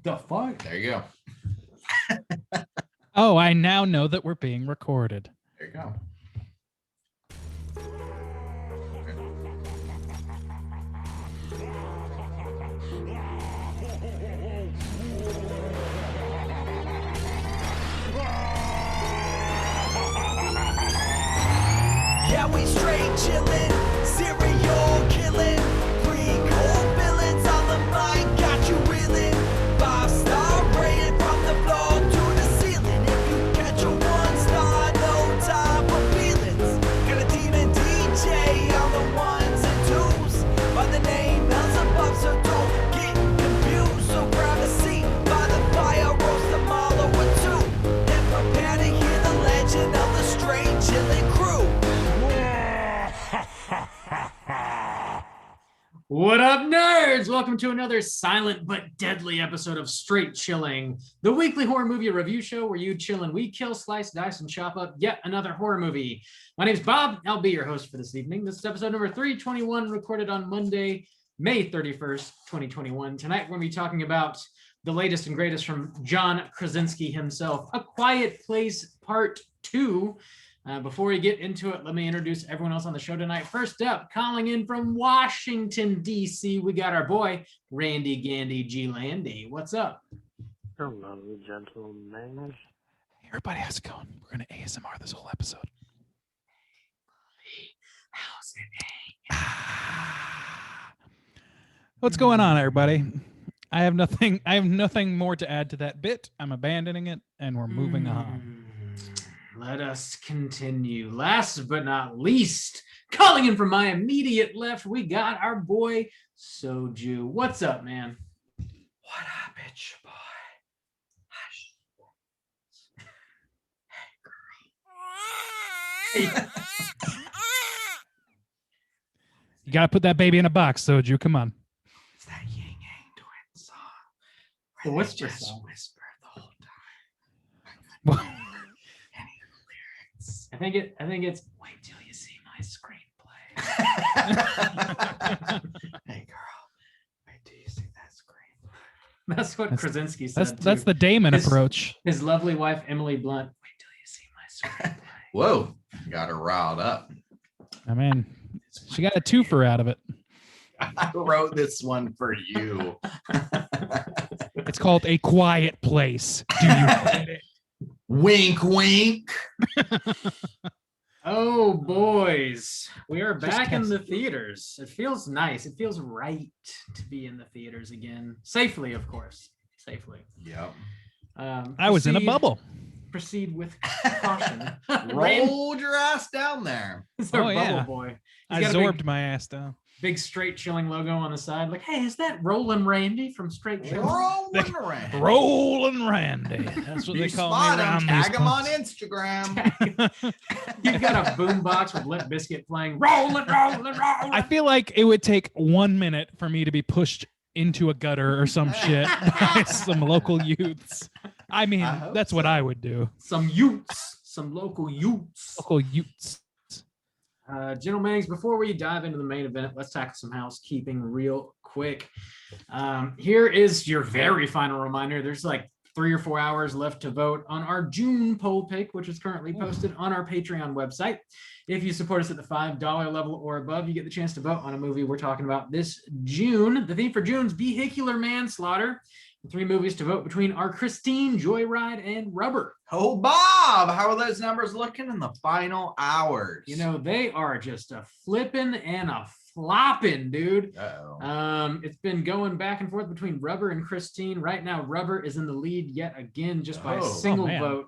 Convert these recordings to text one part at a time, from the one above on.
The fuck? There you go. Oh, I now know that we're being recorded. There you go. Yeah, we straight chillin', serial killing, pre-cold villains on the mic, got you reeling. 5-star rated from the floor to the ceiling. If you catch a 1-star, no time for feelings. Got a demon DJ on the ones and twos, by the name Beelzebub, so don't get confused. So grab a seat by the fire, roast them all over two, and prepare to hear the legend of the straight chillin' crew. What up, nerds? Welcome to another silent but deadly episode of Straight Chilling, the weekly horror movie review show where you chill and we kill, slice, dice, and chop up yet another horror movie. My name's Bob. I'll be your host for this evening. This is episode number 321, recorded on Monday, May 31st, 2021. Tonight, we're going to be talking about the latest and greatest from John Krasinski himself, A Quiet Place Part 2. Before we get into it, let me introduce everyone else on the show tonight. First up, calling in from Washington, D.C., we got our boy, Randy Gandy G. Landy. What's up? Hello, gentlemen. Everybody, how's it going? We're going to ASMR this whole episode. How's it? What's going on, everybody? I have nothing more to add to that bit. I'm abandoning it, and we're moving on. Let us continue. Last but not least, calling in from my immediate left, we got our boy Soju. What's up, man? What up, it's your boy? Hey, You got to put that baby in a box, Soju. Come on. It's that Yin Yang Twin song. The whisper just song. whisper the whole time. Well, Any of the lyrics. I think it's wait till you see my screenplay. Hey, girl. Wait till you see that screen. That's what Krasinski said. that's too. the Damon His- approach. His lovely wife, Emily Blunt. Wait till you see my screenplay. Whoa. Got her riled up. I mean, she got a twofer out of it. I wrote this one for you. It's called A Quiet Place. Do you get it? Wink, wink. Oh, boys, we are Just back in cast- the theaters. It feels nice. It feels right to be in the theaters again. Safely, of course. Safely. Yep. I was in a Proceed- bubble. Proceed with caution. Rain- Rolled your ass down there. It's our Oh, yeah. bubble boy. He's I got a zorbed my ass down. big Straight Chilling logo on the side. Like, hey, is that Roland Randy from Straight Chilling? Rolling around. Rolling Randy. That's what You they call spot me him, around tag these him on parts. Instagram. You've got a boombox with Limp Bizkit playing. Rolling, rolling, rolling. I feel like it would take 1 minute for me to be pushed into a gutter or some shit by some local youths. I mean, I hope that's what so. I would do. Some Utes, some local Utes. Local youths. Gentlemen, before we dive into the main event, let's tackle some housekeeping real quick. Here is your very final reminder. There's like 3 or 4 hours left to vote on our June poll pick, which is currently posted on our Patreon website. If you support us at the $5 level or above, you get the chance to vote on a movie we're talking about this June. The theme for June's vehicular manslaughter. 3 movies to vote between are Christine, Joyride, and Rubber. Oh, Bob, how are those numbers looking in the final hours? You know, they are just a flipping and a flopping, dude. Uh-oh. It's been going back and forth between Rubber and Christine. Right now, Rubber is in the lead yet again, just by a Oh. single Oh, man. vote.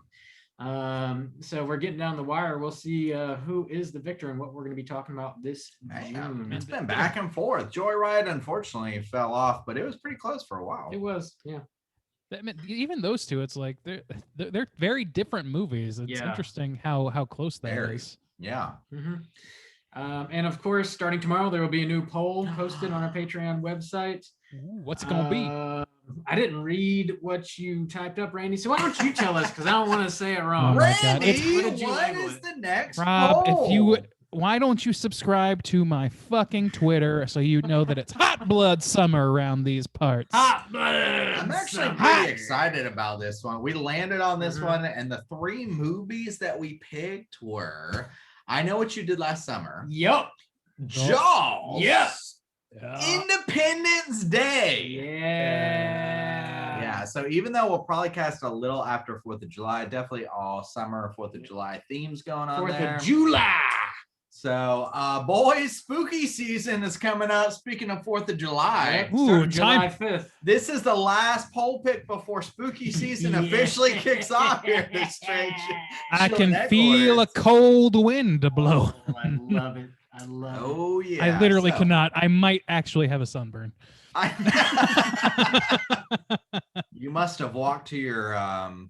So we're getting down the wire. We'll see who is the victor and what we're going to be talking about this June. It's been back and forth. Joyride, unfortunately, fell off, but it was pretty close for a while. It was, yeah. I mean, even those two, it's like they're very different movies. It's Yeah. interesting how close that Very. is. Yeah. Mhm. And of course, starting tomorrow, there will be a new poll posted on our Patreon website. Ooh, what's it gonna be? I didn't read what you typed up, Randy. So why don't you tell us? Because I don't want to say it wrong. Oh my God. Randy, What did you what label is it? the next Rob, poll? why don't you subscribe to my fucking Twitter so you know that it's hot blood summer around these parts? Hot blood. I'm actually summer. pretty excited about this one. We landed on this Mhm. one, and the 3 movies that we picked were I Know What You Did Last Summer, Yup. Jaws, Yep. Independence Day. Yeah. Yeah, so even though we'll probably cast a little after 4th of July, definitely all summer 4th of July themes going on 4th there. of July. So, boys, spooky season is coming up. Speaking of 4th of July, Ooh, Starting time- July 5th. this is the last poll pick before spooky season officially kicks off here. at the Straight I Chilling can feel a Headquarters. cold wind blow. Oh, I love it. I love it. Oh yeah, I literally so- cannot. I might actually have a sunburn. You must have walked to your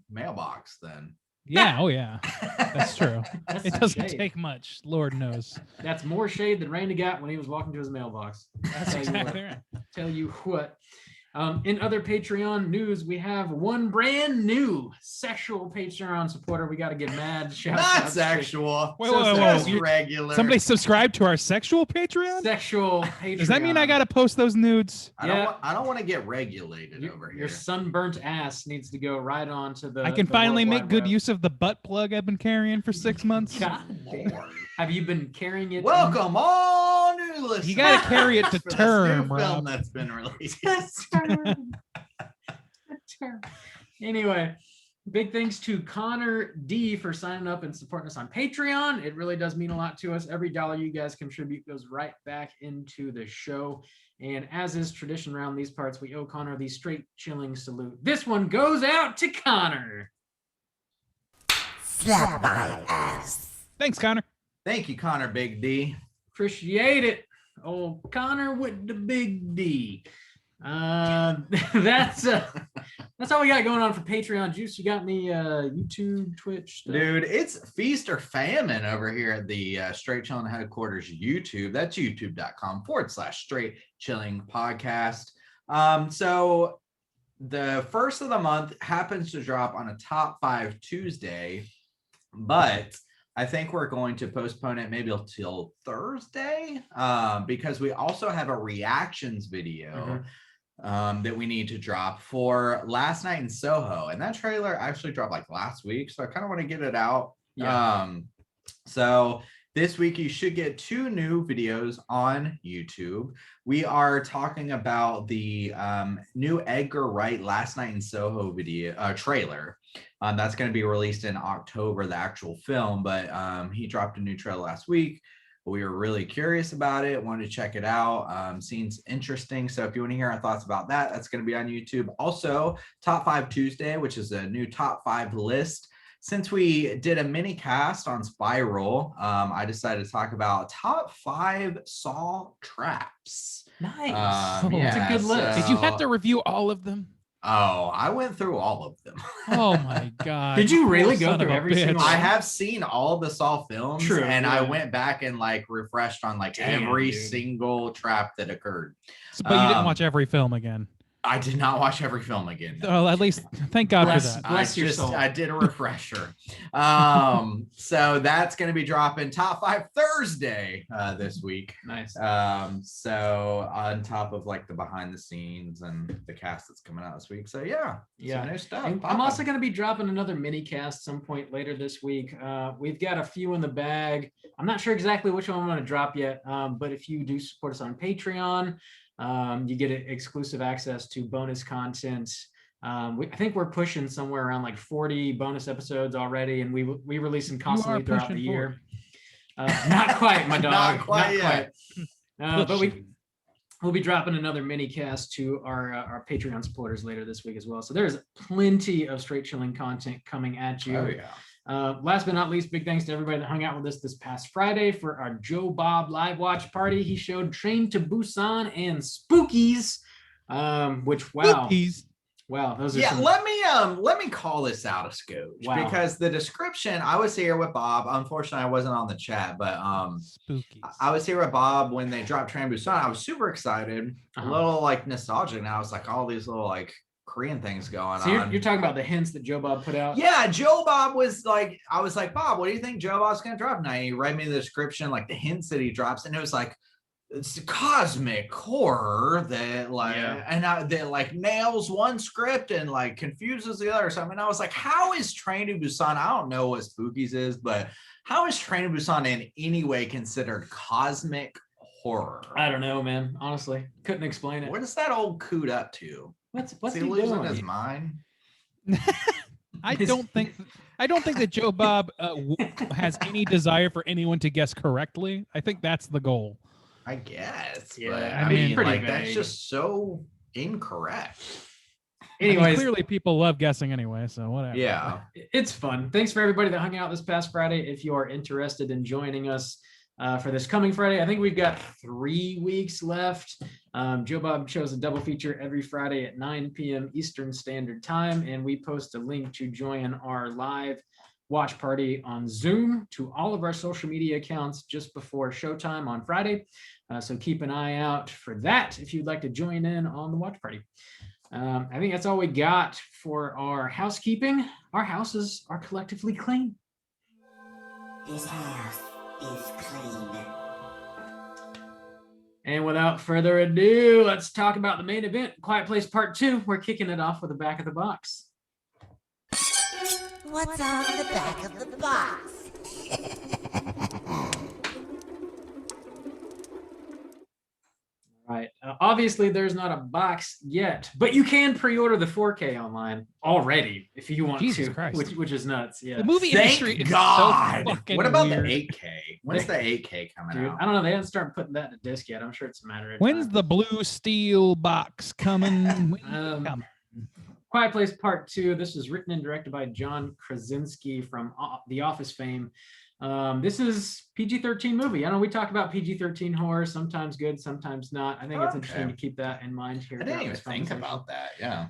mailbox then. Yeah, oh yeah. That's true. That's It some doesn't shade. take much, Lord knows. That's more shade than Randy got when he was walking to his mailbox. That's Tell you what. exactly right. Tell you what. In other Patreon news, we have one brand new sexual Patreon supporter. We got to give mad shout Not outs. sexual. Wait, So wait, wait, Just wait. regular. Somebody subscribed to our sexual Patreon? Sexual Patreon. Does that mean I gotta post those nudes? Yeah. I don't want to get regulated over Your here. sunburnt ass needs to go right on to the. I can the finally World make Wide good Web. use of the butt plug I've been carrying for 6 months. God damn. Lord. Have you been carrying it? Welcome all new listeners. You gotta carry it to for this term, new Rob. film that's been released. Anyway, big thanks to Connor D for signing up and supporting us on Patreon. It really does mean a lot to us. Every dollar you guys contribute goes right back into the show. And as is tradition around these parts, we owe Connor the straight chilling salute. This one goes out to Connor. Slap my ass. Thanks, Connor. Thank you, Connor Big D. Appreciate it. Oh, Connor with the big D. That's all we got going on for Patreon. Juice, you got any YouTube, Twitch stuff? Dude, it's feast or famine over here at the Straight Chilling Headquarters YouTube. That's youtube.com/straight chilling podcast. So the first of the month happens to drop on a top 5 Tuesday, but I think we're going to postpone it maybe till Thursday because we also have a reactions video that we need to drop for Last Night in Soho. And that trailer actually dropped like last week. So I kind of want to get it out. Yeah. So this week you should get 2 new videos on YouTube. We are talking about the new Edgar Wright Last Night in Soho video trailer. That's going to be released in October, the actual film, but he dropped a new trailer last week. We were really curious about it, wanted to check it out. Seems interesting. So if you want to hear our thoughts about that, that's going to be on YouTube. Also, Top 5 Tuesday, which is a new top 5 list. Since we did a mini cast on Spiral, I decided to talk about top 5 Saw traps. Nice. That's a good list. Did you have to review all of them? Oh, I went through all of them. Oh my god. Did you really Poor go son through of a every bitch. single I have seen all the Saw films, True, and yeah. I went back and like refreshed on like Damn, every dude. single trap that occurred. But you didn't Um, watch every film again. I did not watch every film again. Well, at least thank God Bless- for that. Bless your soul. I did a refresher. So that's going to be dropping top 5 Thursday this week. Nice. So on top of like the behind the scenes and the cast that's coming out this week. So yeah, Yeah. some new stuff. And I'm popping. also going to be dropping another mini cast some point later this week. We've got a few in the bag. I'm not sure exactly which one I'm going to drop yet, but if you do support us on Patreon, you get exclusive access to bonus content. I think we're pushing somewhere around like 40 bonus episodes already, and we release them constantly throughout the pushing year. Not quite, my dog. Not quite yet. But we'll be dropping another mini cast to our Patreon supporters later this week as well. So there's plenty of straight chilling content coming at you. Oh yeah. Last but not least, big thanks to everybody that hung out with us this past Friday for our Joe Bob live watch party. He showed Train to Busan and Spookies, which wow, Spookies. wow, those are Yeah, some, let me call this out a scotch Wow. because the description. I was here with Bob. Unfortunately, I wasn't on the chat, but Spookies. I was here with Bob when they dropped Train to Busan. I was super excited, Uh-huh. a little like nostalgic. Now it's like all these little like Korean things going So on. you're talking about the hints that Joe Bob put out? Yeah, Joe Bob was like, I was like, Bob, what do you think Joe Bob's gonna drop? And he read me the description, like the hints that he drops, and it was like it's cosmic horror that like that like nails one script and like confuses the other or something. And I was like, how is Train to Busan? I don't know what Spookies is, but how is Train to Busan in any way considered cosmic horror? I don't know, man. Honestly, couldn't explain it. What is that old coot up to? What's Is he he losing doing? his mind? I don't think that Joe Bob has any desire for anyone to guess correctly. I think that's the goal. I guess. Yeah, but, I I mean, mean, pretty like that's vague. just so incorrect. I mean, Anyways, clearly people love guessing anyway, so whatever. Yeah. it's fun. Thanks for everybody that hung out this past Friday. If you are interested in joining us for this coming Friday, I think we've got 3 weeks left. Joe Bob shows a double feature every Friday at 9 p.m. Eastern Standard Time, and we post a link to join our live watch party on Zoom to all of our social media accounts just before showtime on Friday. So keep an eye out for that if you'd like to join in on the watch party. I think that's all we got for our housekeeping. Our houses are collectively clean. This house is clean. And without further ado, let's talk about the main event, Quiet Place Part 2. We're kicking it off with the back of the box. What's on the back of the box? Right. Obviously, there's not a box yet, but you can pre-order the 4K online already if you want Jesus to, Christ. which is nuts. Yeah. The movie industry Thank is God. so fucking What about weird. the 8K? When's the 8K coming Dude, out? I don't know. They haven't started putting that in a disc yet. I'm sure it's a matter of When's time. the blue steel box coming? When it come? Quiet Place Part 2. This is written and directed by John Krasinski from The Office fame. This is PG-13 movie. I know we talk about PG-13 horror, sometimes good, sometimes not. I think it's interesting to keep that in mind here. I didn't throughout even this think conversation. about that. Yeah.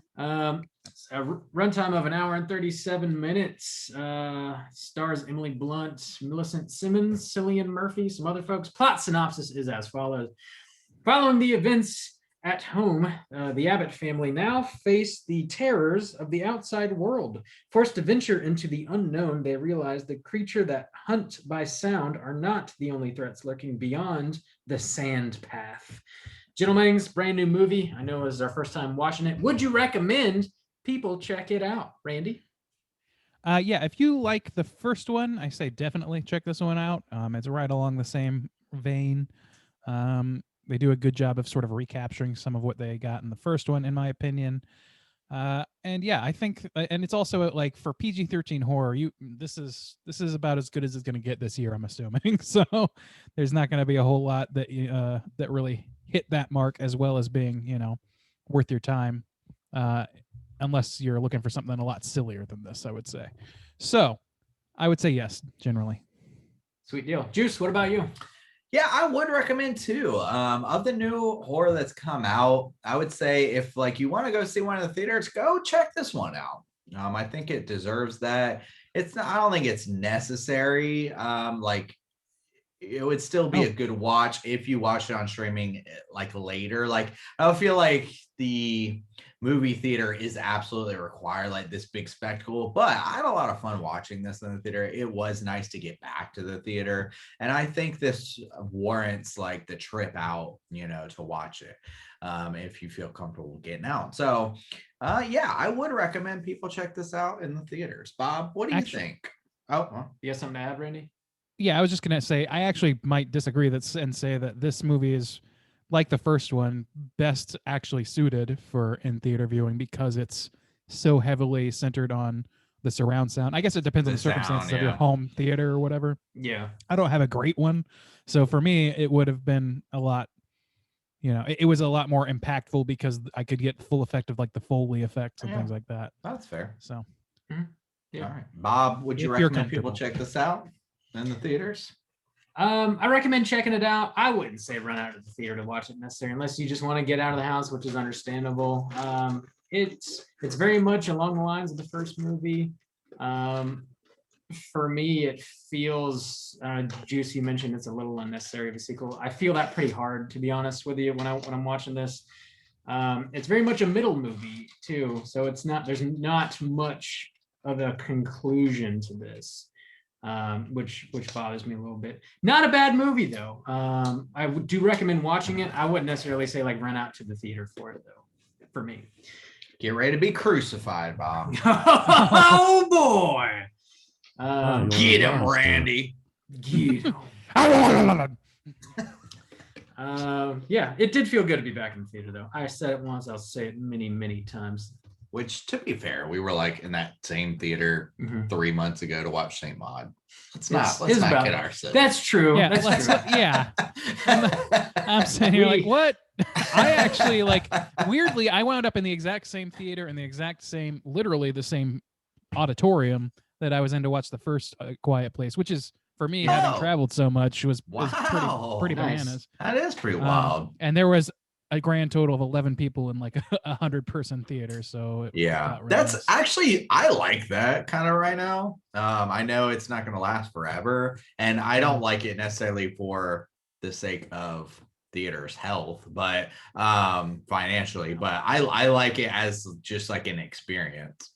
A runtime of 1 hour and 37 minutes. Stars Emily Blunt, Millicent Simmons, Cillian Murphy, some other folks. Plot synopsis is as follows. Following the events at home, the Abbott family now face the terrors of the outside world. Forced to venture into the unknown, they realize the creature that hunt by sound are not the only threats lurking beyond the sand path. Gentlemen's brand new movie. I know this is our first time watching it. Would you recommend people check it out, Randy? Yeah, if you like the first one, I say definitely check this one out. It's right along the same vein. They do a good job of sort of recapturing some of what they got in the first one, in my opinion. And yeah, I think, and it's also like for PG-13 horror, this is about as good as it's going to get this year, I'm assuming. So there's not going to be a whole lot that that really hit that mark as well as being worth your time, unless you're looking for something a lot sillier than this, I would say. So I would say yes, generally. Sweet deal. Juice, what about you? Yeah, I would recommend too. Of the new horror that's come out, I would say if like you want to go see one of the theaters, go check this one out. I think it deserves that. It's not, I don't think it's necessary. Like it would still be a good watch if you watch it on streaming like later. Like I don't feel like the movie theater is absolutely required, like this big spectacle, but I had a lot of fun watching this in the theater. It was nice to get back to the theater, and I think this warrants like the trip out, to watch it if you feel comfortable getting out. So yeah, I would recommend people check this out in the theaters. Bob, what do you think? Oh, well. You have something to add, Randy? Yeah, I was just gonna say I actually might disagree and say that this movie is, like the first one, best actually suited for in theater viewing because it's so heavily centered on the surround sound. I guess it depends on the circumstances of your home theater or whatever. Yeah. I don't have a great one, so for me it would have been a lot. It was a lot more impactful because I could get full effect of like the Foley effects and things like that. That's fair. So, Yeah. All right, Bob, would you If you're recommend people comfortable. check this out in the theaters? I recommend checking it out. I wouldn't say run out of the theater to watch it necessarily, unless you just want to get out of the house, which is understandable. It's very much along the lines of the first movie. For me, it feels, Juice, you mentioned it's a little unnecessary of a sequel. I feel that pretty hard, to be honest with you, when I'm watching this. It's very much a middle movie too, so there's not much of a conclusion to this, which bothers me a little bit. Not a bad movie though. Do recommend watching it. I wouldn't necessarily say like run out to the theater for it though. For me, Get ready to be crucified, Bob. oh boy, Get him, Randy. get 'em. Yeah, it did feel good to be back in the theater though. I said it once, I'll say it many times. Which, to be fair, we were like in that same theater Mhm. 3 months ago to watch Saint Maud. Let's It's not about- kid ourselves. That's true. Yeah, That's true. yeah. I'm sitting here like, We- what? I actually like weirdly, I wound up in the exact same theater in the exact same, literally the same auditorium that I was in to watch the first Quiet Place, which is for me having Oh. traveled so much was Wow. pretty Nice. bananas. That is pretty wild. And there was a grand total of 11 people in like 100-person theater, so it Yeah, felt really that's nice. actually, I like that kind of right now. I know it's not going to last forever, and I don't like it necessarily for the sake of theater's health, but financially, but I like it as just like an experience.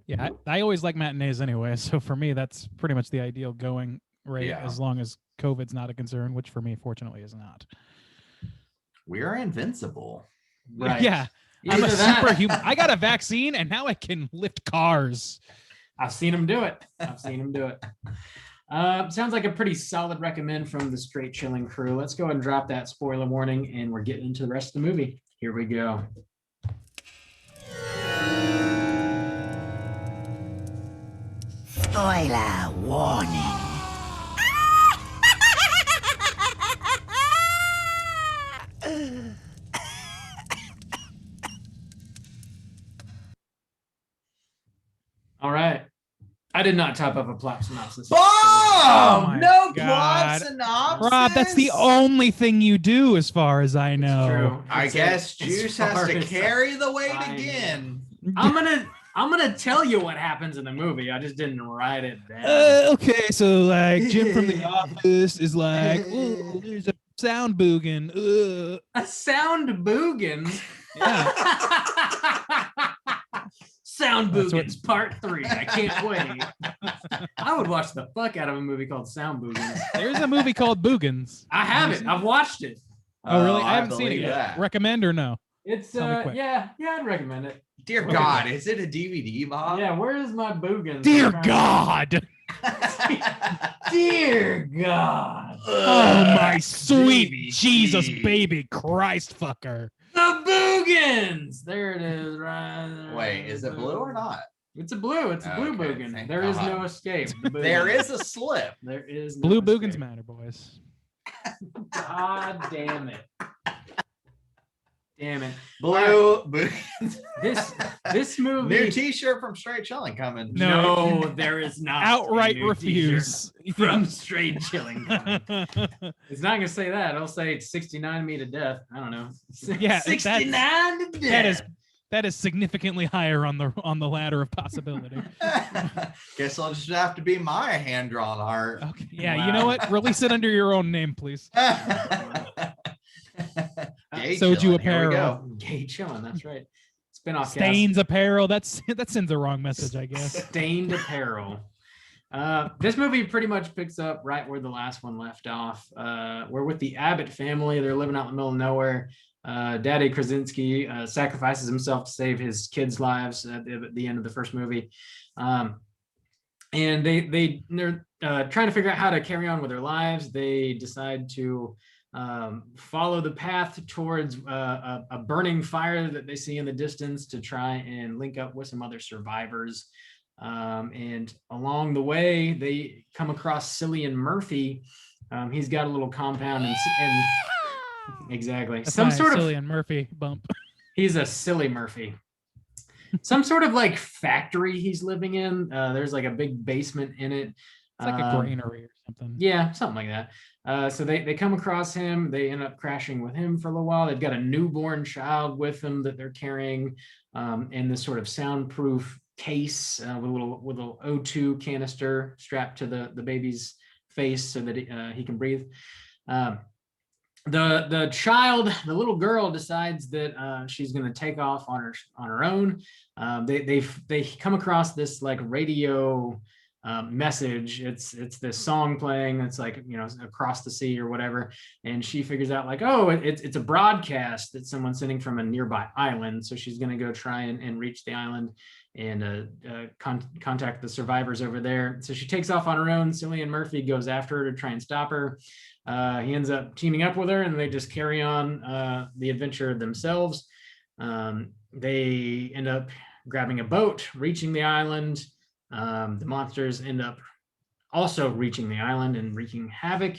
Yeah, I always like matinees anyway, so for me that's pretty much the ideal going rate Yeah. as long as COVID's not a concern, which for me fortunately is not. We are invincible. Right. Yeah, I'm a Either that- superhuman. I got a vaccine and now I can lift cars. I've seen him do it. Sounds like a pretty solid recommend from the Straight Chilling crew. Let's go ahead and drop that spoiler warning, and we're getting into the rest of the movie. Here we go. Spoiler warning. All right. I did not type up a plot synopsis. Oh Bob! my No God. plot synopsis. Rob, that's the only thing you do as far as I It's know. true. I It's guess as Juice far has to as carry the weight I know. again. I'm gonna tell you what happens in the movie. I just didn't write it down. Okay, so like Jim from The Office is like, oh, there's a sound boogin. A sound boogan. Yeah. Sound That's what- Boogans Part 3. I can't wait. I would watch the fuck out of a movie called Sound Boogans. There's a movie called Boogans. I haven't. I've watched it. Oh, really? Oh, I haven't seen it believe yet. that. Recommend or no? It's Tell me quick. yeah, I'd recommend it. Dear Okay. God, is it a DVD, Bob? Yeah, where is my Boogans? Dear I'm trying to- God. Dear God. Oh, my sweet DVD. Jesus baby Christ fucker. The Boogans. There it is, right there. Wait, is it blue or not? It's a blue. It's a blue Okay, Boogan. thank There is God. no escape. The There Boogan. is a slip. There is no Blue Boogans escape. matter, boys. God damn it. Damn it. Blue. This movie. New T-shirt from Straight Chilling coming. No. No, there is not. a Outright new refuse. t-shirt From Straight Chilling. It's not gonna say that. It'll say it's 69 me to death. I don't know. Yeah, 69 to death. that is significantly higher on the ladder of possibility. Guess I'll just have to be my hand-drawn art. Okay. Yeah, Wow. you know what? Release it under your own name, please. Gay Soju chillin', here we apparel. go. Gay Chilling. That's right. Spinoff Stains apparel. That sends a wrong message, I guess. Stained apparel. This movie pretty much picks up right where the last one left off. We're with the Abbott family. They're living out in the middle of nowhere. Daddy Krasinski sacrifices himself to save his kids' lives at the end of the first movie. And they're trying to figure out how to carry on with their lives. They decide to follow the path towards a burning fire that they see in the distance to try and link up with some other survivors. And along the way, they come across Cillian Murphy. He's got a little compound and exactly That's some my sort of Cillian Murphy bump. he's a silly Murphy. Some sort of like factory he's living in. There's like a big basement in it. It's like a granary or something. Yeah, something like that. So they come across him. They end up crashing with him for a little while. They've got a newborn child with them that they're carrying in this sort of soundproof case with a little O2 canister strapped to the baby's face so that he can breathe. the child, the little girl, decides that she's going to take off on her own. They come across this like radio message. It's this song playing that's like, you know, across the sea or whatever, and she figures out like, oh, it's a broadcast that someone's sending from a nearby island. So she's going to go try and reach the island and contact the survivors over there. So she takes off on her own. Cillian Murphy goes after her to try and stop her. He ends up teaming up with her, and they just carry on the adventure themselves. They end up grabbing a boat, reaching the island. The monsters end up also reaching the island and wreaking havoc.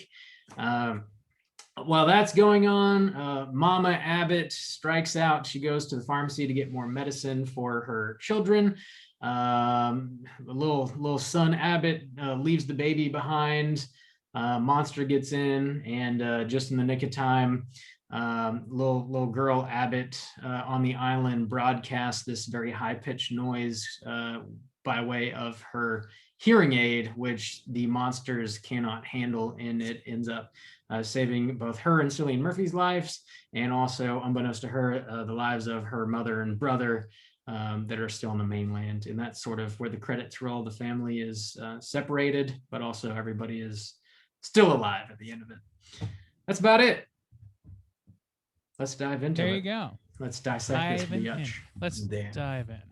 While that's going on, Mama Abbott strikes out. She goes to the pharmacy to get more medicine for her children. The little son Abbott leaves the baby behind. Monster gets in, and just in the nick of time, little girl Abbott on the island broadcasts this very high-pitched noise by way of her hearing aid, which the monsters cannot handle, and it ends up saving both her and Cillian Murphy's lives, and also, unbeknownst to her, the lives of her mother and brother that are still on the mainland. And that's sort of where the credits roll. The family is separated, but also everybody is still alive at the end of it. That's about it. Let's dive into it. There you go. Let's dissect this Dive in. biatch. Let's Damn. dive in.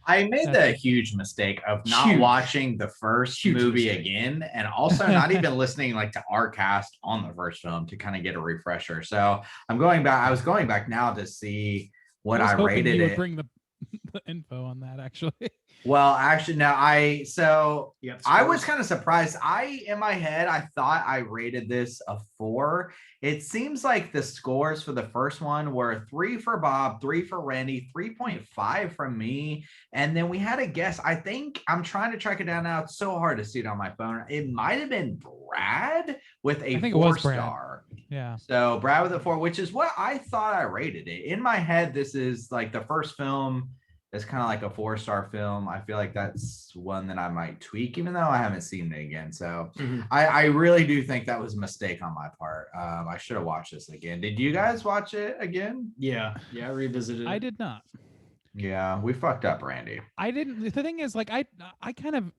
I made the huge mistake of not Huge. watching the first Huge movie mistake. again, and also not even listening like to our cast on the first film to kind of get a refresher. So I'm going back. I was going back now to see what was I hoping rated you would it. bring the info on that, actually. Well, actually, no, Yep, I was scores. kind of surprised. In my head, I thought I rated this a 4. It seems like the scores for the first one were 3 for Bob, 3 for Randy, 3.5 from me. And then we had a guess. I think I'm trying to track it down now. It's so hard to see it on my phone. It might have been Brad with a I think it 4 was Brad. star. Yeah. So Brad with a 4, which is what I thought I rated it. In my head, this is like the first film. It's kind of like a 4-star film. I feel like that's one that I might tweak, even though I haven't seen it again. So Mhm. I really do think that was a mistake on my part. I should have watched this again. Did you guys watch it again? Yeah, I revisited it. I did not. Yeah, we fucked up, Randy. I didn't. The thing is, like, I kind of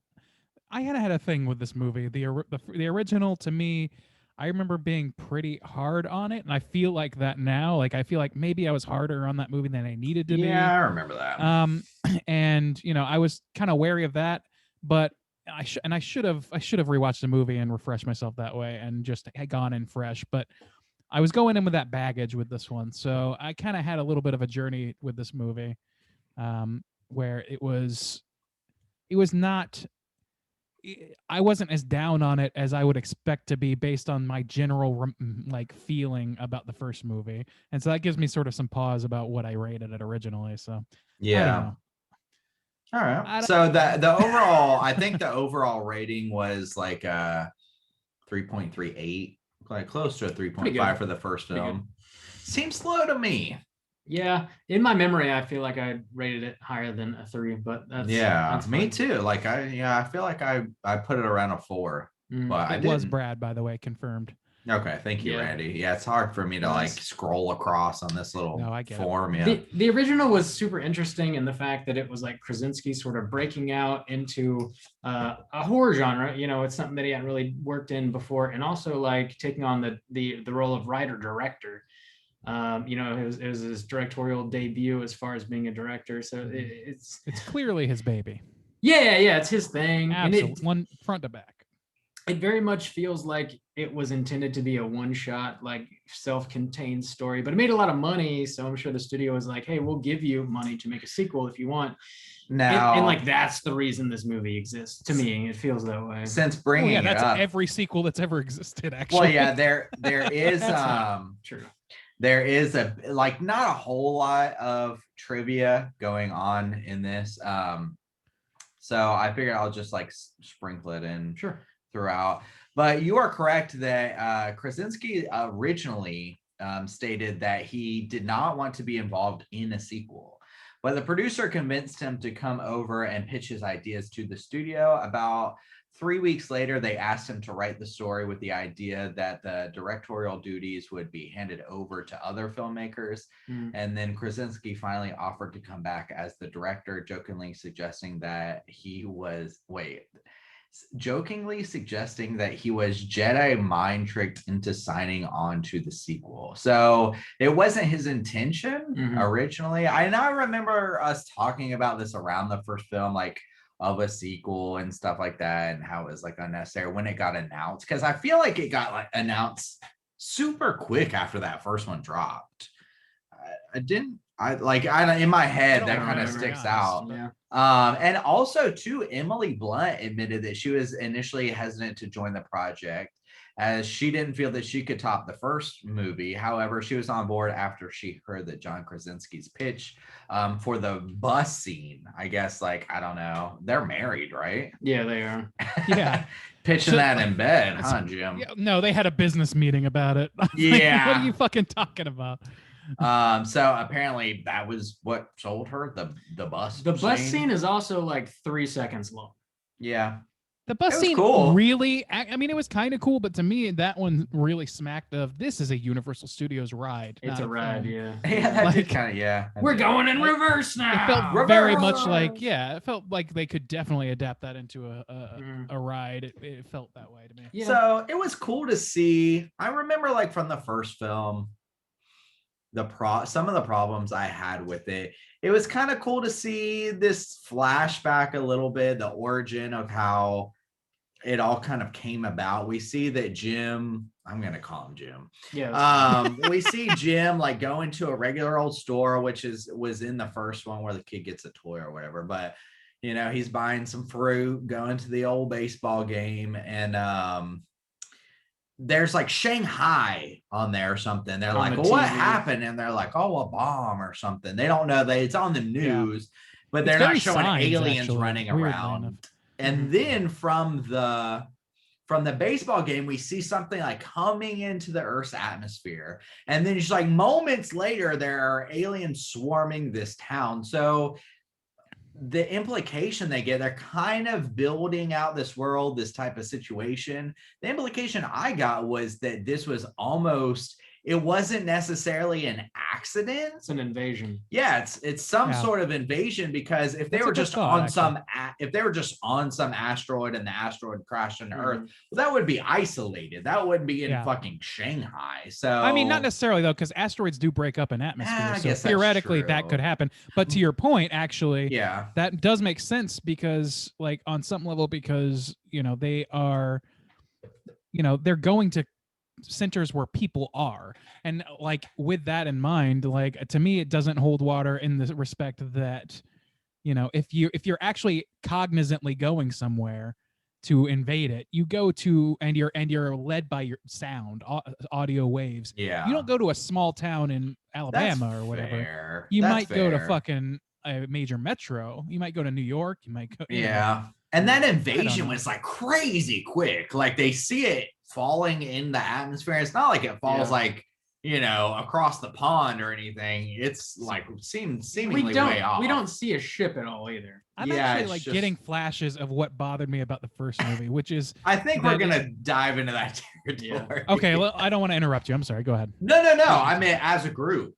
had a thing with this movie. The original, to me, I remember being pretty hard on it, and I feel like that now. Like, I feel like maybe I was harder on that movie than I needed to be. Yeah, I remember that. And you know, I was kind of wary of that, but I should have rewatched the movie and refreshed myself that way, and just had gone in fresh. But I was going in with that baggage with this one, so I kind of had a little bit of a journey with this movie, where it was not. I wasn't as down on it as I would expect to be based on my general like feeling about the first movie, and so that gives me sort of some pause about what I rated it originally. So I don't Yeah. know. All I right. don't- So the overall, I think the overall rating was like 3.38, like close to a 3.5 for the first Pretty good. film. Seems low to me. Yeah, in my memory, I feel like I rated it higher than a 3, but that's Yeah, me fine. too. Like I feel like I put it around a 4, Mm. but I It was didn't. Brad, by the way, confirmed. Okay, thank you, Yeah. Randy. Yeah, it's hard for me to like Nice. scroll across on this little No, I get it. form. Yeah. The original was super interesting in the fact that it was like Krasinski sort of breaking out into a horror genre. You know, it's something that he hadn't really worked in before, and also like taking on the role of writer director. You know, it was his directorial debut as far as being a director. So it's It's clearly his baby. yeah, it's his thing, and Absolutely, one front to back. it very much feels like it was intended to be a one-shot, like self-contained story, but it made a lot of money. So I'm sure the studio was like, hey, we'll give you money to make a sequel if you want. Now, And like that's the reason this movie exists. To me, it feels that way. since Oh bringing yeah, it that's up, every sequel that's ever existed. Actually, well, yeah, there is That's not true. there is a like not a whole lot of trivia going on in this. So I figured I'll just like sprinkle it in Sure. throughout. But you are correct that Krasinski originally stated that he did not want to be involved in a sequel. But the producer convinced him to come over and pitch his ideas to the studio about 3 weeks later, they asked him to write the story with the idea that the directorial duties would be handed over to other filmmakers. Mm. And then Krasinski finally offered to come back as the director, jokingly suggesting that he was Jedi mind tricked into signing on to the sequel. So it wasn't his intention originally. I remember us talking about this around the first film, like of a sequel and stuff like that, and how it was like unnecessary when it got announced, because I feel like it got like announced super quick after that first one dropped. In my head that kind of sticks out. Yeah. And also too, Emily Blunt admitted that she was initially hesitant to join the project as she didn't feel that she could top the first movie. However, she was on board after she heard that John Krasinski's pitch for the bus scene. I guess, like, I don't know, they're married, right? Yeah, they are. Yeah. Pitching that in bed, huh, Jim? Yeah, no, they had a business meeting about it. Like, Yeah. what are you fucking talking about? So apparently that was what sold her, the bus. The bus scene is also like 3 seconds long. Yeah. The bus It was scene cool. really, I mean, it was kind of cool, but to me, that one really smacked of, this is a Universal Studios ride. It's not a ride, film. yeah. Yeah, that did Like- kind of, yeah. We're going in reverse now. It felt very much Reverse! like, yeah, it felt like they could definitely adapt that into Mhm. a ride. It felt that way to me. Yeah. So it was cool to see. I remember, like, from the first film, some of the problems I had with it. It was kind of cool to see this flashback a little bit, the origin of how it all kind of came about. We see that Jim, I'm gonna call him Jim. Yeah. We see Jim like go into a regular old store, which was in the first one where the kid gets a toy or whatever. But you know, he's buying some fruit, going to the old baseball game, and there's like Shanghai on there or something. They're On like, the well, what TV. happened? And they're like, oh, a bomb or something. They don't know that it's on the news, but It's they're not very showing signs, aliens actually, running weirdly around. enough. And then from the baseball game, we see something like coming into the Earth's atmosphere. And then just like moments later, there are aliens swarming this town. So the implication they get, they're kind of building out this world, this type of situation. The implication I got was that this was almost, it wasn't necessarily an accident. It's an invasion. Yeah, it's some Yeah. sort of invasion, because if they That's a were good just thought, on actually. some asteroid and the asteroid crashed into Earth, Mhm. well, that would be isolated. That wouldn't be in Yeah. fucking Shanghai. So I mean, not necessarily though, because asteroids do break up in atmosphere. I So guess that's theoretically, that true. could happen. But to your point, actually, Yeah, that does make sense, because, like, on some level, because they are, they're going to centers where people are, and like with that in mind, like, to me, it doesn't hold water in the respect that if you're actually cognizantly going somewhere to invade it, you go to, and you're led by your sound, audio waves. yeah. You don't go to a small town in That's Alabama or whatever. fair. You That's might go to fair. fucking a major metro. You might go to New York. You might go. Yeah. And that invasion know. was like crazy quick. Like they see it falling in the atmosphere. It's not like it falls Yeah. like, across the pond or anything. It's like seemingly We way off. don't see a ship at all either. I'm Yeah, actually it's like just- getting flashes of what bothered me about the first movie, which is I think we're that is- gonna dive into that territory. okay. Well, I don't want to interrupt you. I'm sorry. Go ahead. No. I mean, as a group.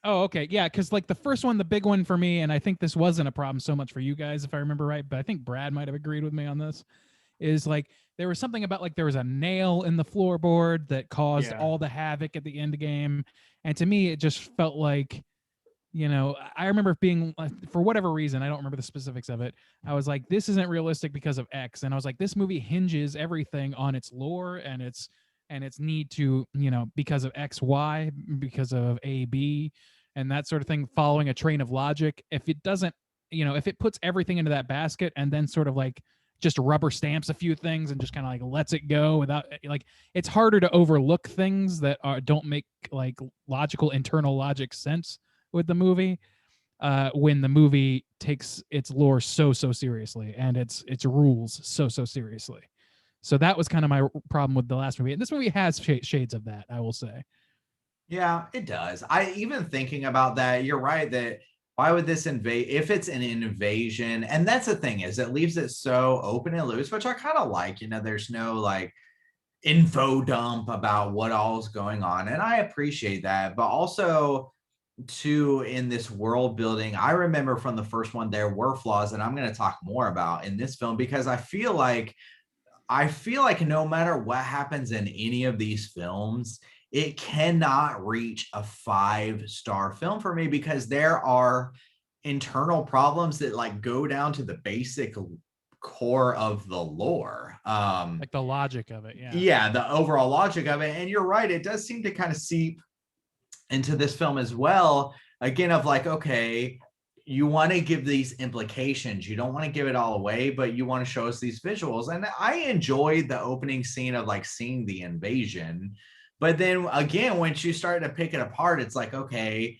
Oh, okay. Yeah, because like the first one, the big one for me, and I think this wasn't a problem so much for you guys, if I remember right, but I think Brad might have agreed with me on this, is like there was something about like there was a nail in the floorboard that caused Yeah. all the havoc at the end game. And to me, it just felt like, I remember being like, for whatever reason, I don't remember the specifics of it. I was like, this isn't realistic because of X. And I was like, this movie hinges everything on its lore and its need to, because of X, Y, because of A, B, and that sort of thing, following a train of logic. If it doesn't, if it puts everything into that basket and then sort of like just rubber stamps a few things and just kind of like lets it go without, like, it's harder to overlook things that don't make like logical internal logic sense with the movie when the movie takes its lore so seriously and its rules so seriously. So that was kind of my problem with the last movie, and this movie has shades of that, I will say. Yeah, it does. I even thinking about that, you're right that Why would this invade if it's an invasion? And that's the thing, is it leaves it so open and loose, which I kind of like. There's no like info dump about what all is going on, and I appreciate that. But also, too, in this world building, I remember from the first one there were flaws, and I'm going to talk more about in this film, because I feel like no matter what happens in any of these films, it cannot reach a 5-star film for me, because there are internal problems that like go down to the basic core of the lore, Like the logic of it. yeah, the overall logic of it. And you're right, it does seem to kind of seep into this film as well, again, of like, okay, you want to give these implications, you don't want to give it all away, but you want to show us these visuals. And I enjoyed the opening scene of like seeing the invasion, but then again, once you start to pick it apart, it's like, okay,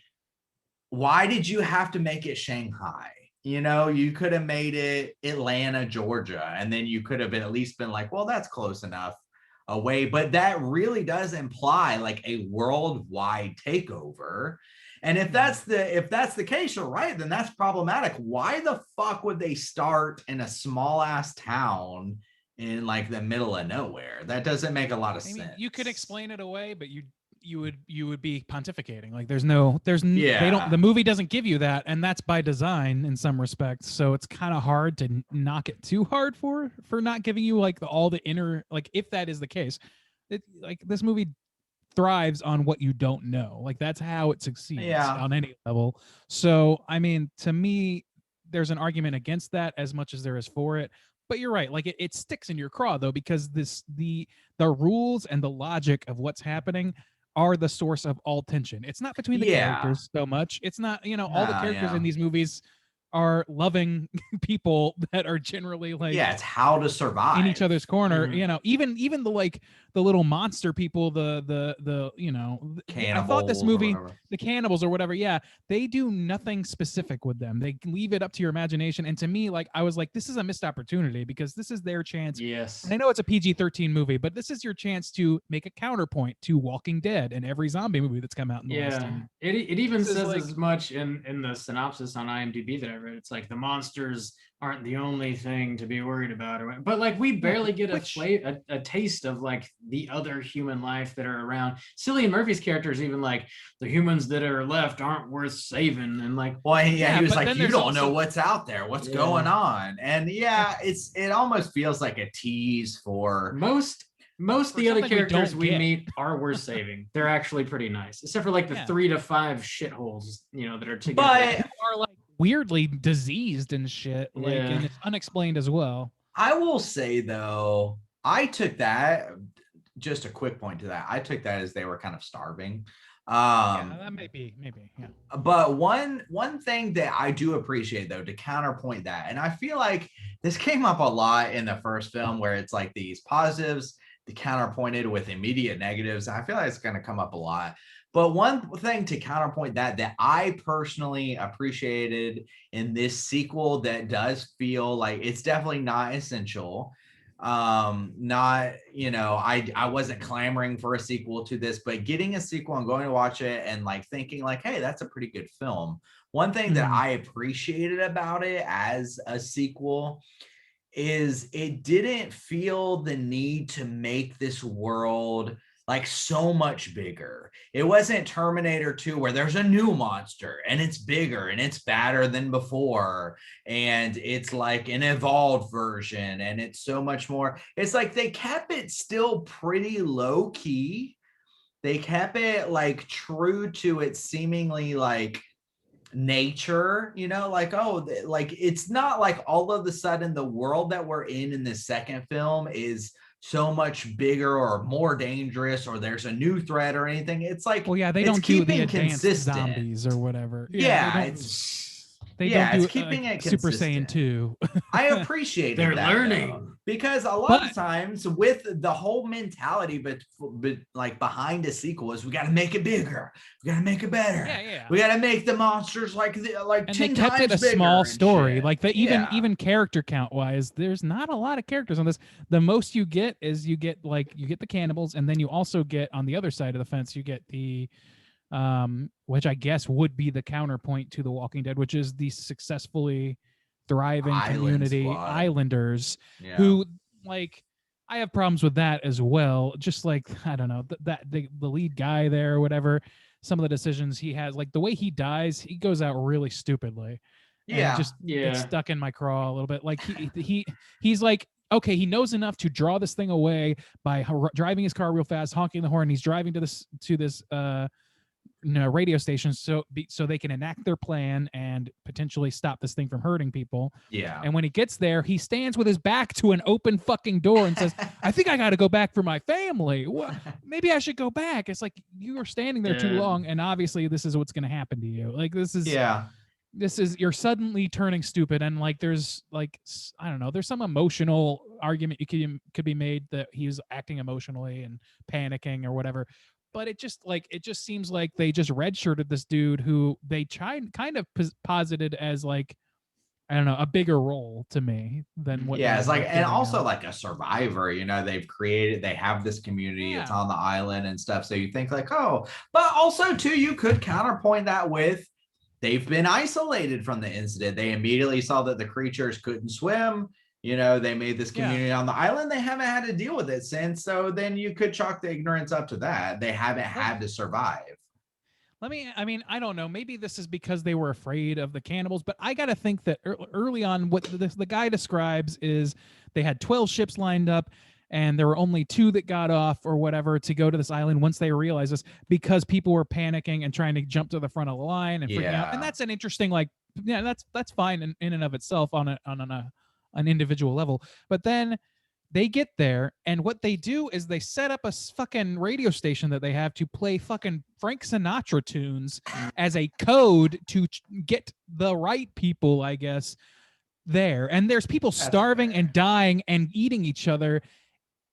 why did you have to make it Shanghai? You could have made it Atlanta, Georgia, and then you could have at least been like, well, that's close enough away. But that really does imply like a worldwide takeover. And if that's the case, you're right, then that's problematic. Why the fuck would they start in a small ass town in like the middle of nowhere? That doesn't make a lot of sense. You could explain it away, but you would be pontificating. Like the movie doesn't give you that, and that's by design in some respects. So it's kind of hard to knock it too hard for not giving you like all the inner, like, if that is the case, like this movie thrives on what you don't know. Like that's how it succeeds on any level. So I mean, to me, there's an argument against that as much as there is for it. But you're right, like it sticks in your craw though, because the rules and the logic of what's happening are the source of all tension. It's not between the characters so much. It's not, all the characters in these movies are loving people that are generally like, it's how to survive in each other's corner. Even the like the little monster people, the cannibals, I thought this movie, the cannibals or whatever, they do nothing specific with them. They leave it up to your imagination. And to me, like, I was like, this is a missed opportunity, because this is their chance. Yes. And I know it's a PG-13 movie, but this is your chance to make a counterpoint to Walking Dead and every zombie movie that's come out in the last 10 years. It even says like, as much in the synopsis on IMDb that I read. It's like the monsters aren't the only thing to be worried about, but like we barely get a taste of like the other human life that are around. Cillian Murphy's character is even like, the humans that are left aren't worth saving, and like, he was like, you don't know what's out there, what's going on. And it almost feels like a tease for most of the other characters we meet are worth saving. They're actually pretty nice, except for like the 3 to 5 shitholes that are together, but are like weirdly diseased and shit, like, and it's unexplained as well. I will say though, I took that, just a quick point to that, I took that as they were kind of starving. That maybe, yeah. But one thing that I do appreciate though, to counterpoint that, and I feel like this came up a lot in the first film, where it's like these positives, the counterpointed with immediate negatives. I feel like it's going to come up a lot. But one thing to counterpoint that I personally appreciated in this sequel that does feel like it's definitely not essential. I wasn't clamoring for a sequel to this, but getting a sequel and going to watch it and like thinking like, hey, that's a pretty good film. One thing that I appreciated about it as a sequel is it didn't feel the need to make this world like so much bigger. It wasn't Terminator 2 where there's a new monster and it's bigger and it's badder than before, and it's like an evolved version and it's so much more. It's like they kept it still pretty low key. They kept it like true to its seemingly like nature, like, it's not like all of a sudden the world that we're in the second film is so much bigger or more dangerous, or there's a new threat or anything. It's like, they don't do the advanced zombies or whatever. It's keeping it Super Saiyan 2. I appreciate they're that, learning though, because a lot of times with the whole mentality, but like behind a sequel is we got to make it bigger, we got to make it better, we got to make the monsters like and 10 they kept times it a small shit. story, like even character count wise, there's not a lot of characters on this. The most you get is you get the cannibals, and then you also get on the other side of the fence, you get the which I guess would be the counterpoint to The Walking Dead, which is the successfully thriving Island community Squad. Islanders, Yeah. who like I have problems with that as well. Just like I don't know the lead guy there or whatever, some of the decisions he has, like the way he dies, he goes out really stupidly. And Yeah. it just Yeah. gets stuck in my craw a little bit. Like he's like, okay, he knows enough to draw this thing away by driving his car real fast, honking the horn. He's driving to this radio station so they can enact their plan and potentially stop this thing from hurting people. Yeah. And when he gets there, he stands with his back to an open fucking door and says, I think I got to go back for my family. Maybe I should go back. It's like you were standing there too Yeah. long, and obviously this is what's going to happen to you. Like this is you're suddenly turning stupid, and like there's like I don't know, there's some emotional argument could be made that he was acting emotionally and panicking or whatever. But it just seems like they just redshirted this dude who they kind of posited as like, I don't know, a bigger role to me than what. Yeah, they it's like, ended up and giving also out. like a survivor, they have this community, it's Yeah. on the island and stuff. So you think like, oh, but also too, you could counterpoint that with they've been isolated from the incident. They immediately saw that the creatures couldn't swim. They made this community on the island. They haven't had to deal with it since. So then you could chalk the ignorance up to that. They haven't had to survive. I don't know. Maybe this is because they were afraid of the cannibals, but I got to think that early on, what the guy describes is they had 12 ships lined up and there were only 2 that got off or whatever to go to this island once they realized this, because people were panicking and trying to jump to the front of the line and freaking out. And that's an interesting, that's fine in and of itself on an individual level. But then they get there, and what they do is they set up a fucking radio station that they have to play fucking Frank Sinatra tunes as a code to get the right people, I guess, there. And there's people starving and dying and eating each other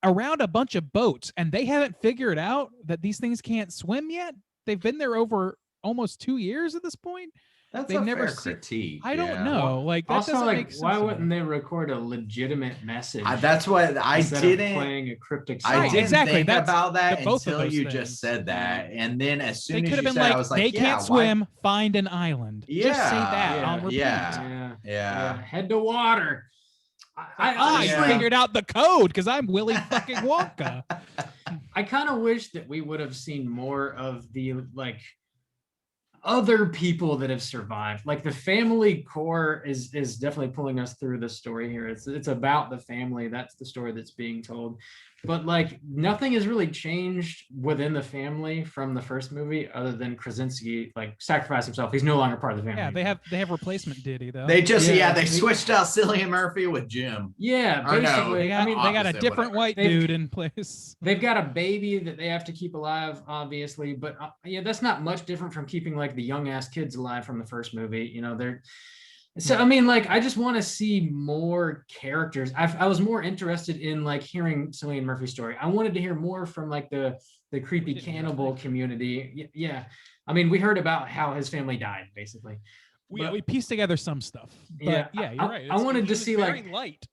around a bunch of boats, and they haven't figured out that these things can't swim yet. They've been there over almost 2 years at this point. That's They a never fair see- critique. I don't yeah. know. Like that Also, doesn't like, make sense. why to me. wouldn't they record a legitimate message? That's what I instead of didn't. playing a cryptic I song? Right, didn't exactly. think That's about that both of until those you things. just said that, and then as They soon as could you have been said, it, I like, was like, they yeah, can't why- swim, find an island. Just say that Yeah, on repeat. yeah. Yeah. Head to water. I I honestly, figured out the code because I'm Willy fucking Wonka. I kind of wish that we would have seen more of the like other people that have survived. Like the family core is definitely pulling us through the story here. It's about the family. That's the story that's being told. But like nothing has really changed within the family from the first movie, other than Krasinski like sacrificed himself. He's no longer part of the family. Yeah, they have replacement Diddy though. They just Yeah. they switched out Cillian Murphy with Jim. Yeah, Or no, basically. they got, I mean, they got a opposite, different whatever. white dude in place. they've got a baby that they have to keep alive, obviously, but yeah, that's not much different from keeping like the young ass kids alive from the first movie. They're so I mean, like, I just want to see more characters. I was more interested in like hearing Cillian Murphy's story. I wanted to hear more from like the creepy didn't hear cannibal that. community. Yeah, I mean, we heard about how his family died, basically. But- We pieced together some stuff. But Yeah, yeah, you're right. I wanted it to was see, very like- light.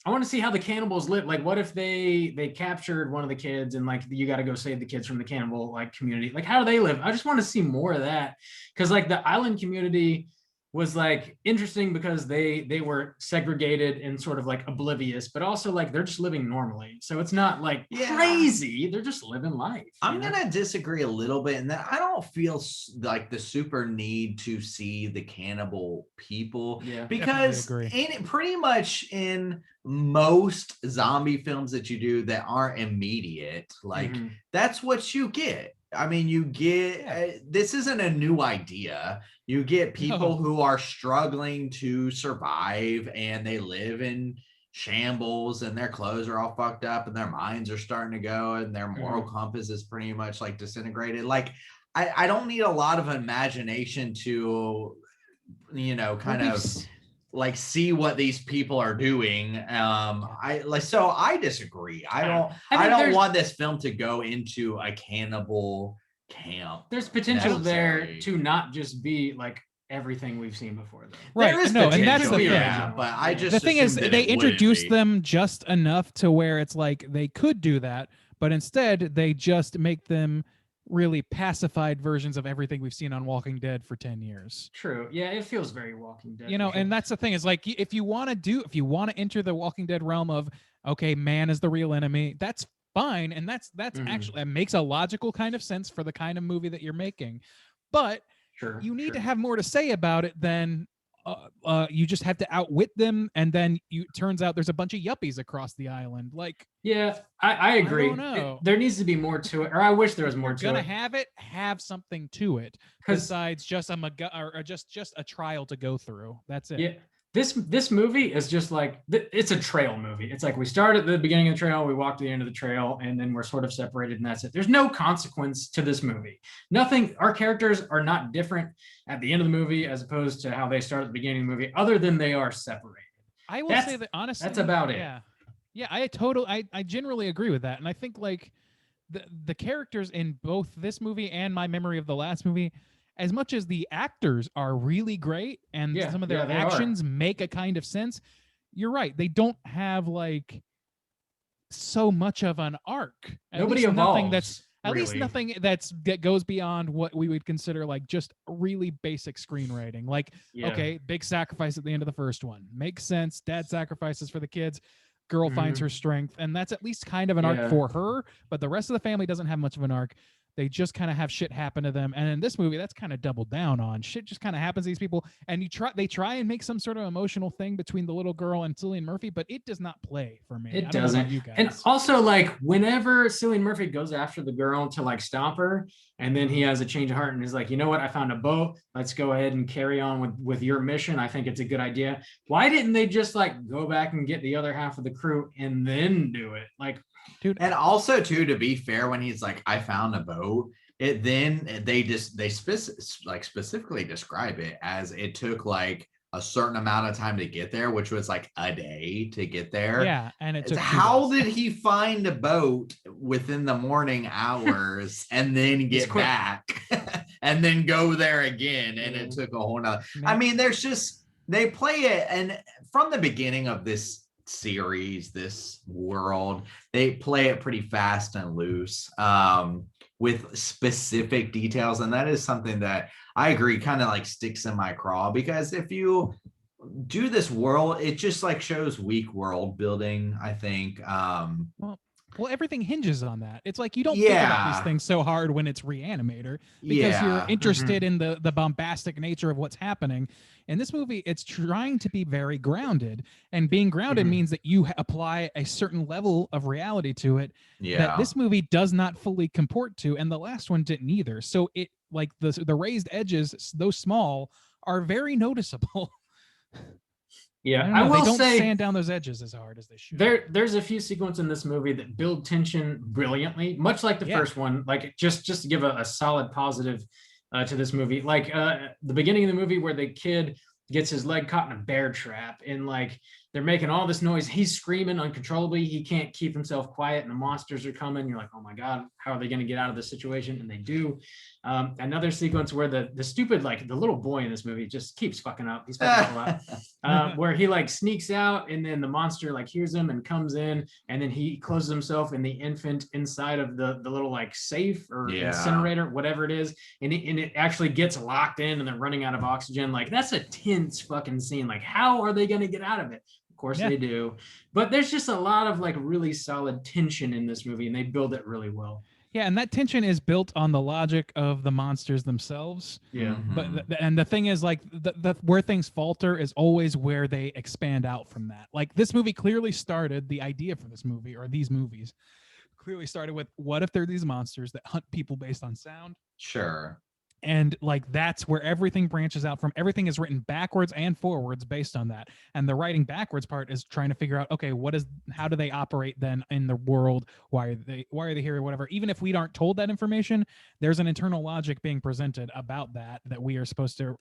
I want to see how the cannibals live. Like, what if they captured one of the kids and like you got to go save the kids from the cannibal like community? Like, how do they live? I just want to see more of that, because like the island community was like interesting because they were segregated and sort of like oblivious, but also like they're just living normally. So it's not like Yeah. crazy. They're just living life. I'm you know? gonna disagree a little bit in that I don't feel like the super need to see the cannibal people, Yeah. because agree. pretty much in most zombie films that you do that aren't immediate, like Mhm. that's what you get. I mean, you get this isn't a new idea. You get people No. who are struggling to survive and they live in shambles and their clothes are all fucked up and their minds are starting to go and their moral compass is pretty much like disintegrated. Like, I don't need a lot of imagination to, kind We've of s- like see what these people are doing. So I disagree. I don't there's- want this film to go into a cannibal camp. There's potential there necessary. to not just be like everything we've seen before, though. Right. There is No, and that's the potential, thing. yeah, but I just The thing is, assumed that they it wouldn't introduced be. them just enough to where it's like they could do that, but instead they just make them really pacified versions of everything we've seen on Walking Dead for 10 years. True. Yeah, it feels very Walking Dead. You know, for sure. and that's the thing is like if you want to enter the Walking Dead realm of okay, man is the real enemy, that's fine, and that's Mhm. actually that makes a logical kind of sense for the kind of movie that you're making. But Sure. you need to sure. have more to say about it than you just have to outwit them, and then turns out there's a bunch of yuppies across the island. Like, Yeah, I agree. don't know. There needs to be more to it, or I wish there was more you're to gonna it. have something to it 'Cause- besides just or just a trial to go through. That's it. Yeah, this movie is just like it's a trail movie. It's like we start at the beginning of the trail, we walk to the end of the trail, and then we're sort of separated, and that's it. There's no consequence to this movie. Nothing. Our characters are not different at the end of the movie as opposed to how they start at the beginning of the movie, other than they are separated. I will That's- say that honestly, that's about it. Yeah, I generally agree with that, and I think like the characters in both this movie and my memory of the last movie, as much as the actors are really great and Yeah, some of their yeah, they are. actions make a kind of sense, you're right. They don't have like so much of an arc. Nobody least evolves. nothing that's at least really. nothing that goes beyond what we would consider like just really basic screenwriting. Like, Yeah. okay, big sacrifice at the end of the first one. Makes sense. Dad sacrifices for the kids. Girl finds her strength. And that's at least kind of an Mm-hmm. Yeah. arc for her. But the rest of the family doesn't have much of an arc. They just kind of have shit happen to them. And in this movie, that's kind of doubled down on. Shit just kind of happens to these people. And they try and make some sort of emotional thing between the little girl and Cillian Murphy, but it does not play for me. I It don't know about doesn't. you guys. And also, like, whenever Cillian Murphy goes after the girl to like stop her, and then he has a change of heart and is like, you know what? I found a boat. Let's go ahead and carry on with your mission. I think it's a good idea. Why didn't they just like go back and get the other half of the crew and then do it? Like, Dude, And also, too, to be fair, when he's like, "I found a boat," they specifically describe it as it took like a certain amount of time to get there, which was like a day to get there. yeah, and it took 2 How days. did he find a boat within the morning hours and then get quick. back and then go there again? And it took a whole nother. I mean, they play it, and from the beginning of this series, this world, they play it pretty fast and loose with specific details, and that is something that I agree kind of like sticks in my craw, because if you do this world, it just like shows weak world building, I think. Well, everything hinges on that. It's like you don't think about these Yeah. things so hard when it's Reanimator because you're Yeah. interested in the bombastic nature of what's happening. In this movie, it's trying to be very grounded, and being grounded Mhm. means that you apply a certain level of reality to it that Yeah. this movie does not fully comport to, and the last one didn't either. So it like the raised edges, though small, are very noticeable. yeah, don't I know, will they don't say sand down those edges as hard as they should. there's a few sequences in this movie that build tension brilliantly, much like the Yeah. first one. Like just to give a solid positive to this movie, like the beginning of the movie where the kid gets his leg caught in a bear trap, and like they're making all this noise, he's screaming uncontrollably, he can't keep himself quiet, and the monsters are coming. You're like, oh my god, how are they going to get out of this situation? And they do. Another sequence where the stupid, like the little boy in this movie just keeps fucking up. He's fucking up a lot. Where he like sneaks out, and then the monster like hears him and comes in, and then he closes himself and the infant inside of the little like safe or Yeah. incinerator, whatever it is, and it actually gets locked in, and they're running out of oxygen. Like that's a tense fucking scene. Like how are they going to get out of it? Of course Yeah. they do, but there's just a lot of like really solid tension in this movie, and they build it really well. Yeah, and that tension is built on the logic of the monsters themselves. Yeah. But Mhm. and the thing is, like, the where things falter is always where they expand out from that. Like, this movie clearly started, the idea for this movie or these movies clearly started with, what if they're these monsters that hunt people based on sound? Sure. And like that's where everything branches out from. Everything is written backwards and forwards based on that. And the writing backwards part is trying to figure out, okay, how do they operate then in the world? Why are they here or whatever? Even if we aren't told that information, there's an internal logic being presented about that we are supposed to,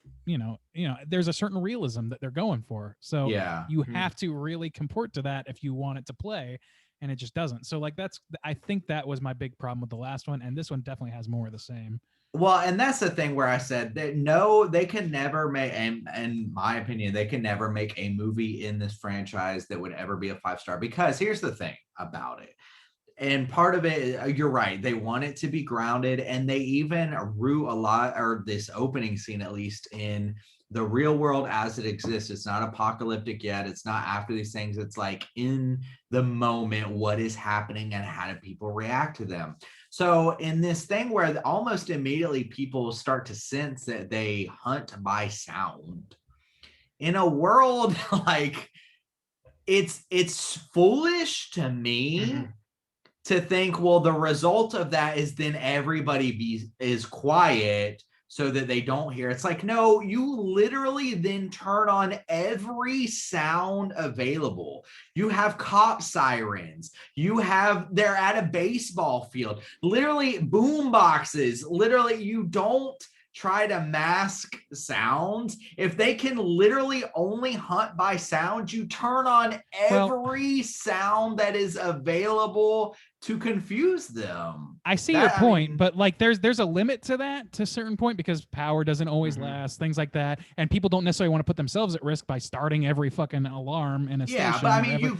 there's a certain realism that they're going for. So Yeah. you Mhm. have to really comport to that if you want it to play. And it just doesn't. So like I think that was my big problem with the last one. And this one definitely has more of the same. Well, and that's the thing where I said that no, they can never make, and in my opinion, they can never make a movie in this franchise that would ever be a 5-star, because here's the thing about it. And part of it, you're right, they want it to be grounded, and they even root a lot, or this opening scene at least, in the real world as it exists. It's not apocalyptic yet. It's not after these things. It's like in the moment, what is happening and how do people react to them. So in this thing where almost immediately people start to sense that they hunt by sound, in a world like it's foolish to me to think, well, the result of that is then everybody is quiet so that they don't hear. It's like, no, you literally then turn on every sound available. You have cop sirens. They're at a baseball field, literally boom boxes. Literally, you don't try to mask sounds. If they can literally only hunt by sound, you turn on every sound that is available to confuse them. I see your point, but like there's a limit to that, to a certain point, because power doesn't always last, things like that, and people don't necessarily want to put themselves at risk by starting every fucking alarm in a station. Yeah, but I mean, you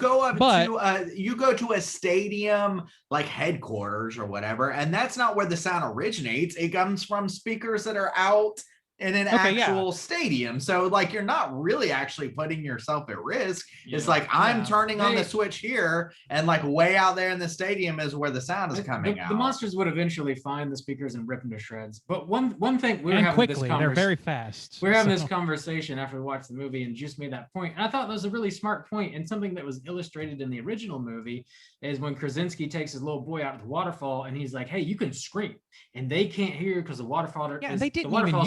go to a stadium like headquarters or whatever, and that's not where the sound originates. It comes from speakers that are out in an actual stadium. So like, you're not really actually putting yourself at risk. It's like, I'm turning on the switch here, and like way out there in the stadium is where the sound is coming out. The monsters would eventually find the speakers and rip them to shreds. But one thing they're very fast. We're having this conversation after we watched the movie, and Juice made that point. And I thought that was a really smart point, and something that was illustrated in the original movie is when Krasinski takes his little boy out to the waterfall, and he's like, hey, you can scream, and they can't hear because the waterfall's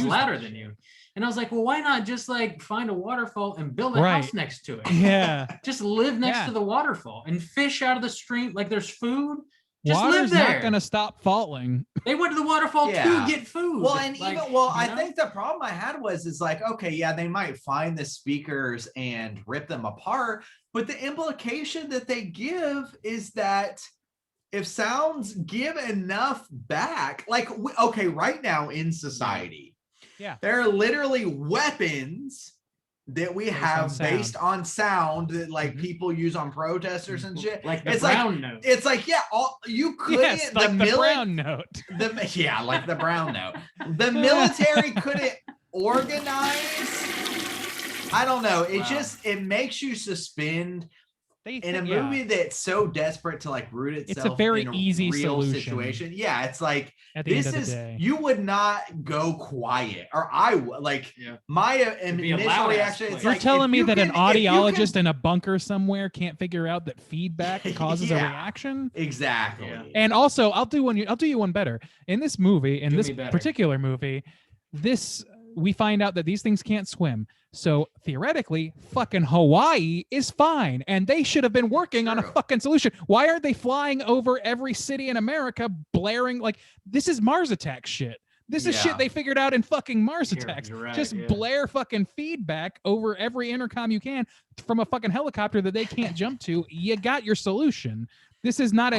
louder than you. And I was like, well, why not just like find a waterfall and build a house next to it? Yeah. Just live next to the waterfall and fish out of the stream. Like, there's food. Just Water's live there. not gonna stop falling. They went to the waterfall to get food. Well, and like, I think the problem I had is like, okay, yeah, they might find the speakers and rip them apart, but the implication that they give is that if sounds give enough back, like, okay, right now in society, there are literally weapons that we have based on sound that like people use on protesters and shit. Like the brown note. It's like, you couldn't, like the brown note. Like the brown note. The military couldn't organize. I don't know. It makes you suspend in a movie that's so desperate to like root itself. It's a very in easy real situation. Yeah, it's like, at the end of the day, you would not go quiet, or I would like my initial reaction. It's you're like, telling me that an audiologist in a bunker somewhere can't figure out that feedback causes a reaction? Exactly. And also, I'll do you one better. In this movie, in this particular movie, we find out that these things can't swim. So theoretically, fucking Hawaii is fine, and they should have been working on a fucking solution. Why aren't they flying over every city in America blaring like, this is Mars Attack shit? This is shit they figured out in fucking Mars Attacks. Right, just blare fucking feedback over every intercom you can from a fucking helicopter that they can't jump to. You got your solution. This is not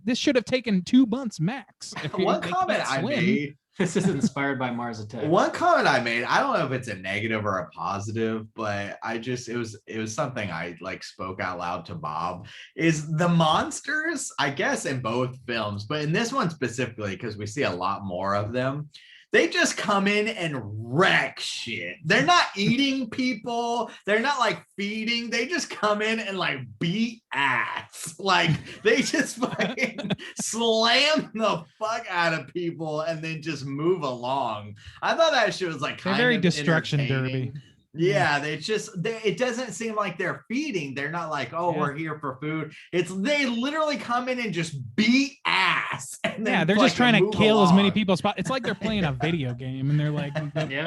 this should have taken 2 months max. One comment I made. This is inspired by Mars Attack. One comment I made, I don't know if it's a negative or a positive, but it was something I like spoke out loud to Bob, is the monsters, I guess in both films, but in this one specifically, because we see a lot more of them, they just come in and wreck shit. They're not eating people. They're not like feeding. They just come in and like beat ass. Like they just fucking slam the fuck out of people and then just move along. I thought that shit was like kind of very destruction derby. Yeah, it doesn't seem like they're feeding. They're not like, we're here for food. They literally come in and just beat ass. And then they're just trying to kill as many people as possible. It's like they're playing a video game and they're like,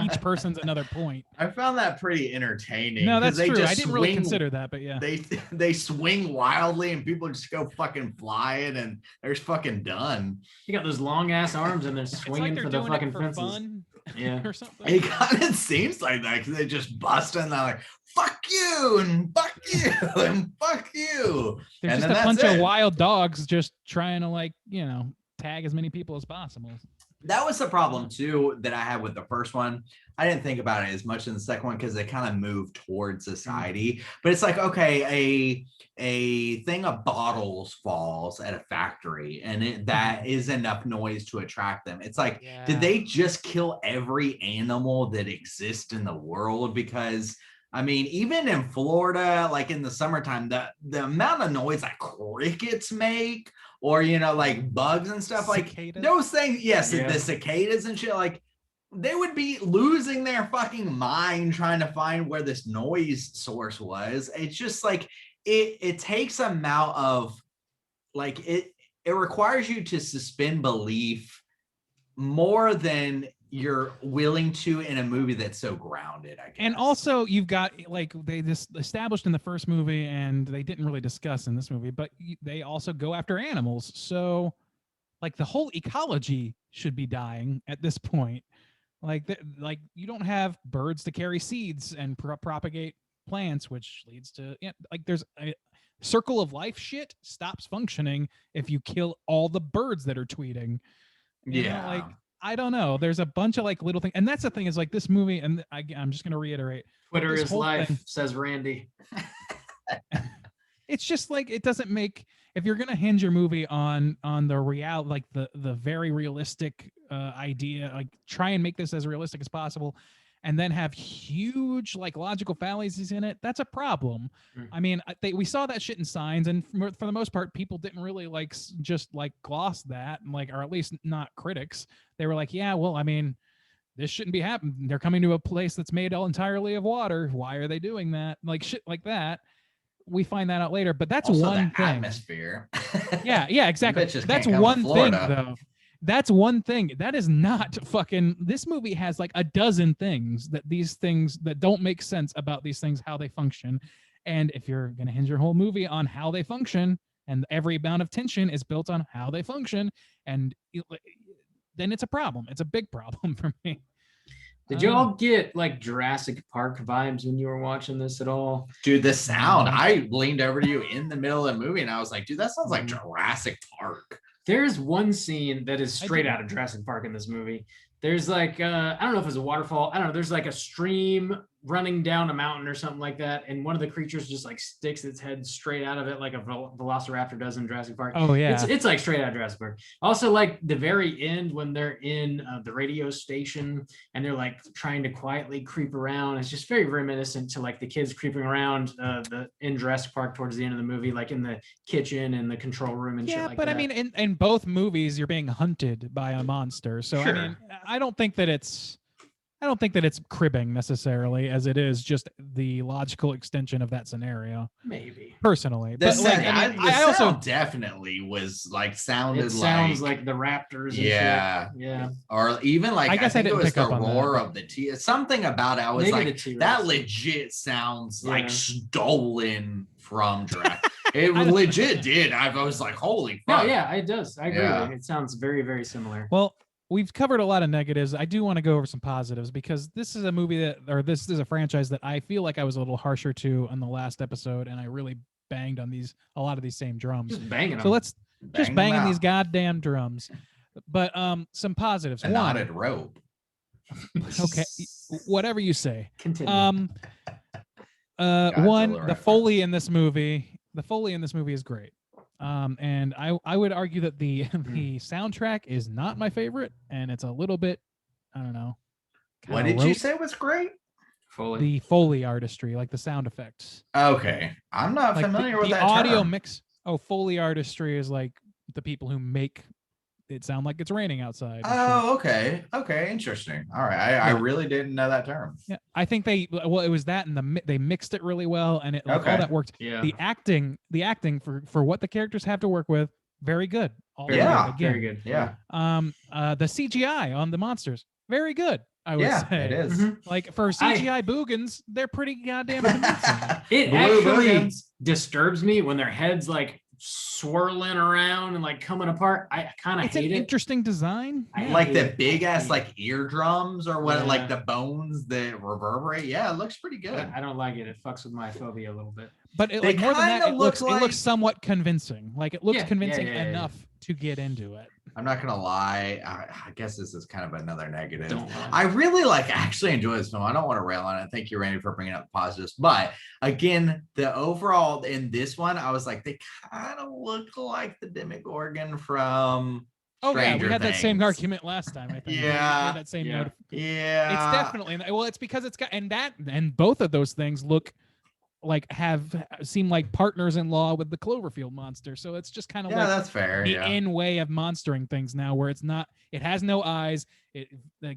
each person's another point. I found that pretty entertaining. No, that's true. I didn't really consider that, but yeah. They swing wildly and people just go fucking flying and they're fucking done. You got those long ass arms and they're swinging for the fucking fences. Fun. Yeah, or something. It kind of seems like that because they just bust and they're like, fuck you and fuck you and fuck you. There's and just a bunch of wild dogs just trying to like, tag as many people as possible. That was the problem too that I had with the first one. I didn't think about it as much in the second one because they kind of moved towards society. But it's like, okay, a thing of bottles falls at a factory, and that is enough noise to attract them. It's like, did they just kill every animal that exists in the world? Because I mean, even in Florida, like in the summertime, the amount of noise like crickets make, or like bugs and stuff, Cicadas? like those things, yes, Yeah. the cicadas and shit, like they would be losing their fucking mind trying to find where this noise source was. It's just like it takes amount of like it requires you to suspend belief more than you're willing to in a movie that's so grounded, I guess. And also, you've got like they just established in the first movie, and they didn't really discuss in this movie, but they also go after animals. So, like the whole ecology should be dying at this point. Like you don't have birds to carry seeds and propagate plants, which leads to like there's a circle of life shit stops functioning if you kill all the birds that are tweeting. You know, like I don't know. There's a bunch of like little things, and that's the thing is like this movie, and I'm just gonna reiterate. Twitter This is whole life, thing- says Randy. It's just like it doesn't make if you're gonna hinge your movie on the real like the very realistic idea, like try and make this as realistic as possible, and then have huge like logical fallacies in it. That's a problem. Mm. I mean, we saw that shit in Signs, and for the most part, people didn't really like just like gloss that, like, or at least not critics. They were like, yeah, well, I mean, this shouldn't be happening. They're coming to a place that's made all entirely of water. Why are they doing that? Like shit like that. We find that out later, but that's Also, one the thing. atmosphere. Yeah, exactly. bitches That's can't come to one thing, Florida. though. That's one thing. That is not fucking. This movie has like a dozen things that don't make sense about these things, how they function. And if you're gonna hinge your whole movie on how they function, and every amount of tension is built on how they function, and then it's a problem. It's a big problem for me. Did you all get like Jurassic Park vibes when you were watching this at all? Dude, the sound. I leaned over to you in the middle of the movie and I was like, dude, that sounds like Jurassic Park. There's one scene that is straight do. out of Jurassic Park in this movie. There's like, I don't know if it's a waterfall. I don't know. There's like a stream running down a mountain or something like that. And one of the creatures just like sticks its head straight out of it like a velociraptor does in Jurassic Park. Oh yeah. It's like straight out of Jurassic Park. Also, like the very end when they're in the radio station and they're like trying to quietly creep around. It's just very reminiscent to like the kids creeping around in Jurassic Park towards the end of the movie, like in the kitchen and the control room and shit like that. But I mean, in both movies, you're being hunted by a monster. So Sure. I mean, I don't think that it's cribbing necessarily, as it is just the logical extension of that scenario. Maybe Personally, The but like, sound, I mean, the I also sound definitely was like sounded it sounds like the Raptors. And Yeah. shit. Yeah. or even like I guess I think it didn't was pick the up on that. roar of the T. Something about it. I was Maybe like, the T-Rex. that legit sounds Yeah. like stolen from Jurassic. It legit did. I was like, holy No, fuck. yeah, it does. I agree. Yeah. With you. It sounds very, very similar. well, we've covered a lot of negatives. I do want to go over some positives because this is a movie this is a franchise that I feel like I was a little harsher to on the last episode, and I really banged on a lot of these same drums. Just banging them. So let's just Bang 'em banging these out. goddamn drums. But some positives. A One, knotted rope. okay, whatever you say. continue. One, Godzilla the Foley in this movie is great. And I would argue that the soundtrack is not my favorite, and it's a little bit, I don't know. What kinda did you rote. say was great? Fully. The Foley artistry, like the sound effects. Okay. I'm not Like familiar the with that audio term. mix. Oh, Foley artistry is like the people who make it sound like it's raining outside. and shit. Oh, okay. Okay, interesting. All right. I Yeah. really didn't know that term. Yeah, I think it was that, and they mixed it really well, and it like, Okay. all that worked. yeah. The acting for what the characters have to work with, very good. All the way, Yeah, again. Very good. Yeah. The CGI on the monsters, very good. I would Yeah, say it is. Mhm. Like for CGI boogans, they're pretty goddamn convincing. It Blue actually boogans. disturbs me when their heads like swirling around and like coming apart. I kind of It's an hate it. interesting design. I Yeah. Like the hate it. big I ass hate like eardrums or what, Yeah. like the bones that reverberate. Yeah, it looks pretty it. good. I don't like it. It fucks with my phobia a little bit. But They like more than that, kinda it look looks like- somewhat convincing. Like it looks Yeah, yeah, convincing yeah, yeah. enough to get into it. I'm not gonna lie. I guess this is kind of another negative. Don't lie. I really actually enjoy this film. I don't want to rail on it. Thank you, Randy, for bringing up positives. But again, the overall in this one, I was like, they kind of look like the Demogorgon from Oh yeah, Stranger we had that same Things. argument last time. I think. We Yeah. had that same Yeah. note. Yeah, It's definitely well. It's because it's got and both of those things look like seem like partners-in-law with the Cloverfield monster. So it's just kind of yeah, like that's fair. the Yeah. in way of monstering things now, where it's not. It has no eyes. It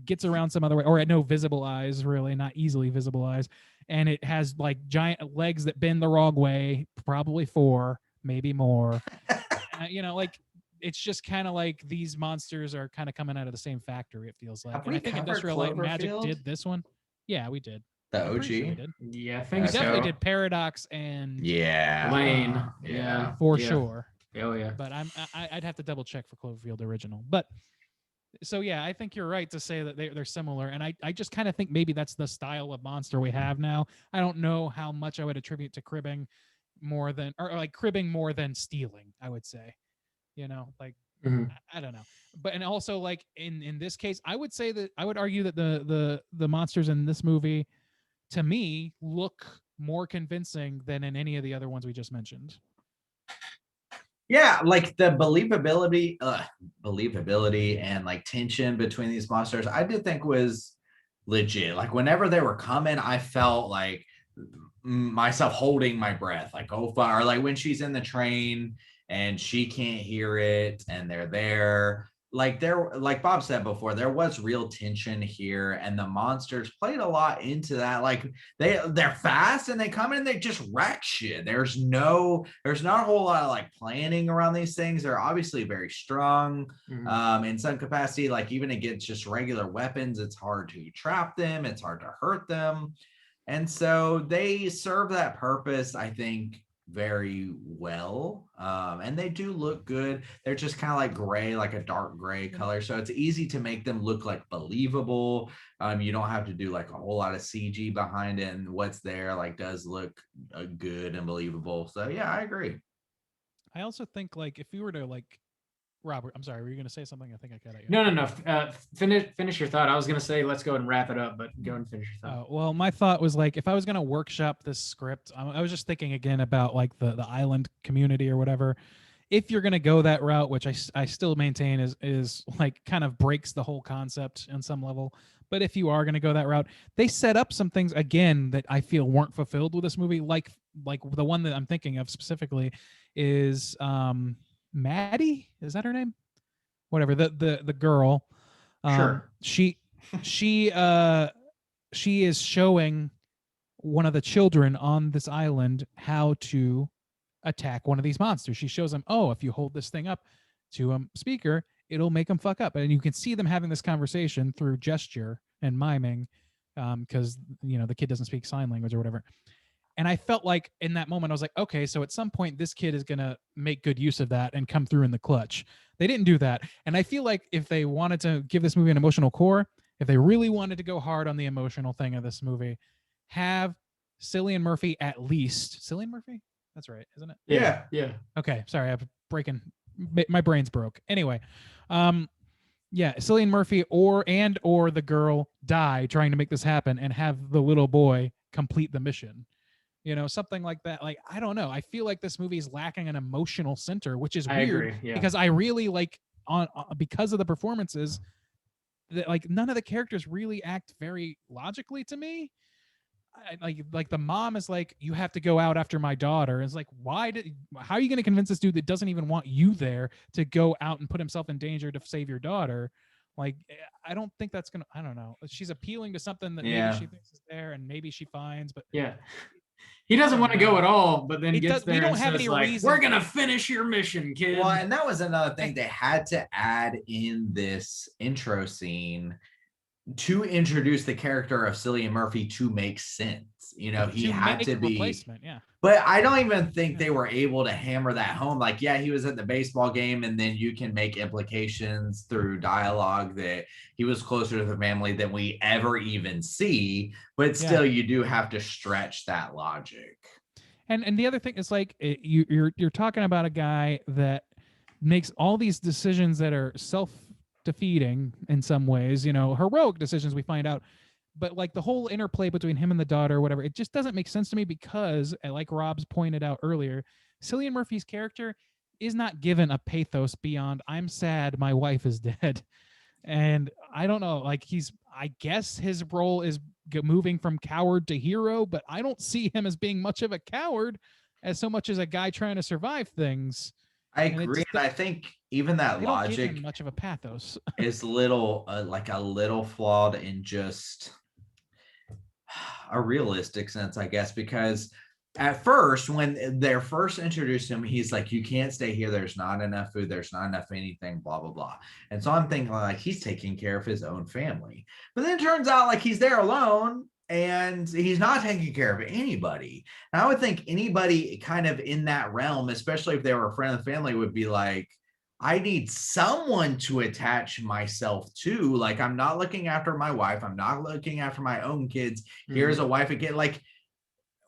gets around some other way, or no visible eyes, really, not easily visible eyes, and it has like giant legs that bend the wrong way, probably 4, maybe more. Like. It's just kind of like these monsters are kind of coming out of the same factory. It feels like. Have And we I think covered Industrial Light and Magic Cloverfield? did this one. Yeah, we did. The I'm pretty sure we OG. did. Yeah, I We think definitely so. did Paradox and Yeah. Lane. Yeah. for Yeah. sure. Oh yeah. But I'd have to double check for Cloverfield original. But so yeah, I think you're right to say that they're similar. And I just kind of think maybe that's the style of monster we have now. I don't know how much I would attribute to cribbing more than cribbing more than stealing, I would say. Like Mhm. I don't know. But and also like in this case, I would say that I would argue that the monsters in this movie to me look more convincing than in any of the other ones we just mentioned. Yeah, like the believability and like tension between these monsters, I did think was legit. Like whenever they were coming, I felt like myself holding my breath, like oh far, or like when she's in the train and she can't hear it and they're there. Like Bob said before, there was real tension here, and the monsters played a lot into that. Like they're fast and they come in and they just wreck shit. There's not a whole lot of like planning around these things. They're obviously very strong in some capacity. Like even against just regular weapons, it's hard to trap them, it's hard to hurt them. And so they serve that purpose, I think, very well. And they do look good. They're just kind of like gray, like a dark gray color. So it's easy to make them look like believable. You don't have to do like a whole lot of CG behind it. And what's there like does look good and believable. So yeah, I agree. I also think like if you were to like Robert, I'm sorry, were you going to say something? I think I cut out. No. Finish your thought. I was going to say let's go and wrap it up, but go and finish your thought. Well, my thought was like if I was going to workshop this script, I was just thinking again about like the island community or whatever. If you're going to go that route, which I still maintain is like kind of breaks the whole concept on some level. But if you are going to go that route, they set up some things again that I feel weren't fulfilled with this movie. Like the one that I'm thinking of specifically is Maddie, is that her name? Whatever, the girl. Sure. She is showing one of the children on this island how to attack one of these monsters. She shows them, oh, if you hold this thing up to a speaker, it'll make them fuck up. And you can see them having this conversation through gesture and miming, because the kid doesn't speak sign language or whatever. And I felt like in that moment, I was like, okay, so at some point this kid is going to make good use of that and come through in the clutch. They didn't do that. And I feel like if they wanted to give this movie an emotional core, if they really wanted to go hard on the emotional thing of this movie, have Cillian Murphy at least. Cillian Murphy? That's right, isn't it? Yeah. Okay, sorry, I'm breaking. My brain's broke. Anyway, yeah, Cillian Murphy or the girl die trying to make this happen and have the little boy complete the mission. Something like that. Like, I don't know. I feel like this movie is lacking an emotional center, which is I weird agree, yeah. because I really like because of the performances that like none of the characters really act very logically to me. Like the mom is like, you have to go out after my daughter. It's like, how are you going to convince this dude that doesn't even want you there to go out and put himself in danger to save your daughter? Like, I don't think that's gonna. I don't know. She's appealing to something that maybe she thinks is there, and maybe she finds, but yeah. He doesn't want to go at all, but then gets there we don't and have says any like, reason. we're going to finish your mission, kid. Well, and that was another thing they had to add in this intro scene to introduce the character of Cillian Murphy to make sense. He had to be replacement, yeah. But I don't even think they were able to hammer that home. Like, yeah, he was at the baseball game, and then you can make implications through dialogue that he was closer to the family than we ever even see. But still, you do have to stretch that logic. And the other thing is like you're talking about a guy that makes all these decisions that are self-defeating in some ways, heroic decisions we find out, but like the whole interplay between him and the daughter or whatever, it just doesn't make sense to me because, like Rob's pointed out earlier, Cillian Murphy's character is not given a pathos beyond I'm sad my wife is dead. And I don't know, like I guess his role is moving from coward to hero, but I don't see him as being much of a coward as so much as a guy trying to survive things. I And it agree. just- And I think even that They don't give logic him much of a pathos. is little like a little flawed in just a realistic sense, I guess, because at first when they're first introduced him, he's like, you can't stay here, there's not enough food, there's not enough anything, blah blah blah. And so I'm thinking like he's taking care of his own family, but then it turns out like he's there alone and he's not taking care of anybody. And I would think anybody kind of in that realm, especially if they were a friend of the family, would be like, I need someone to attach myself to. Like, I'm not looking after my wife. I'm not looking after my own kids. Here's a wife again. Like,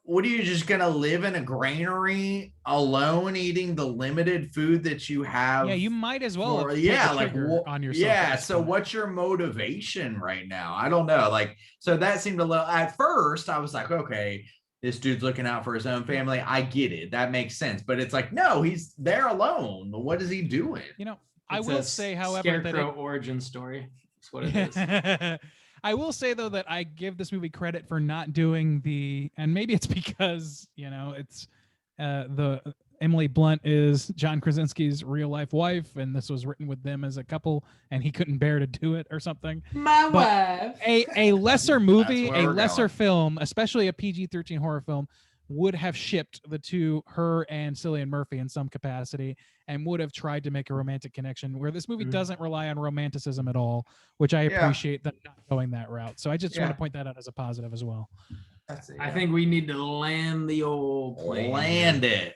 what are you just going to live in a granary alone eating the limited food that you have? Yeah, you might as well. Or, pull yeah, the like trigger on yourself. yeah. at this So point. what's your motivation right now? I don't know. Like, so that seemed a little. At first, I was like, okay, this dude's looking out for his own family. I get it. That makes sense. But it's like, no, he's there alone. What is he doing? I It's will a say, however, Scarecrow that origin story. That's what it is. I will say though that I give this movie credit for not doing and maybe it's because it's the Emily Blunt is John Krasinski's real life wife, and this was written with them as a couple, and he couldn't bear to do it or something. My But wife. A lesser movie, where a we're lesser going. film, especially a PG-13 horror film, would have shipped the two, her and Cillian Murphy, in some capacity, and would have tried to make a romantic connection, where this movie Mhm. doesn't rely on romanticism at all, which I Yeah. appreciate them not going that route. So I just want Yeah. to point that out as a positive as well. That's it. I think we need to land the old plane. land it.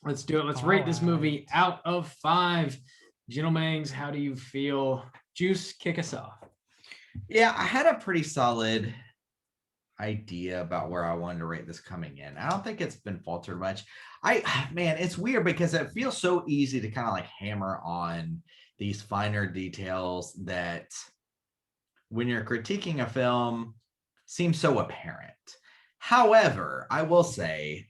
Let's do it. Let's rate this movie Alright. out of 5. Gentlemen, how do you feel? Juice, kick us off. Yeah, I had a pretty solid idea about where I wanted to rate this coming in. I don't think it's been faltered much. Man, it's weird because it feels so easy to kind of like hammer on these finer details that when you're critiquing a film seems so apparent. However, I will say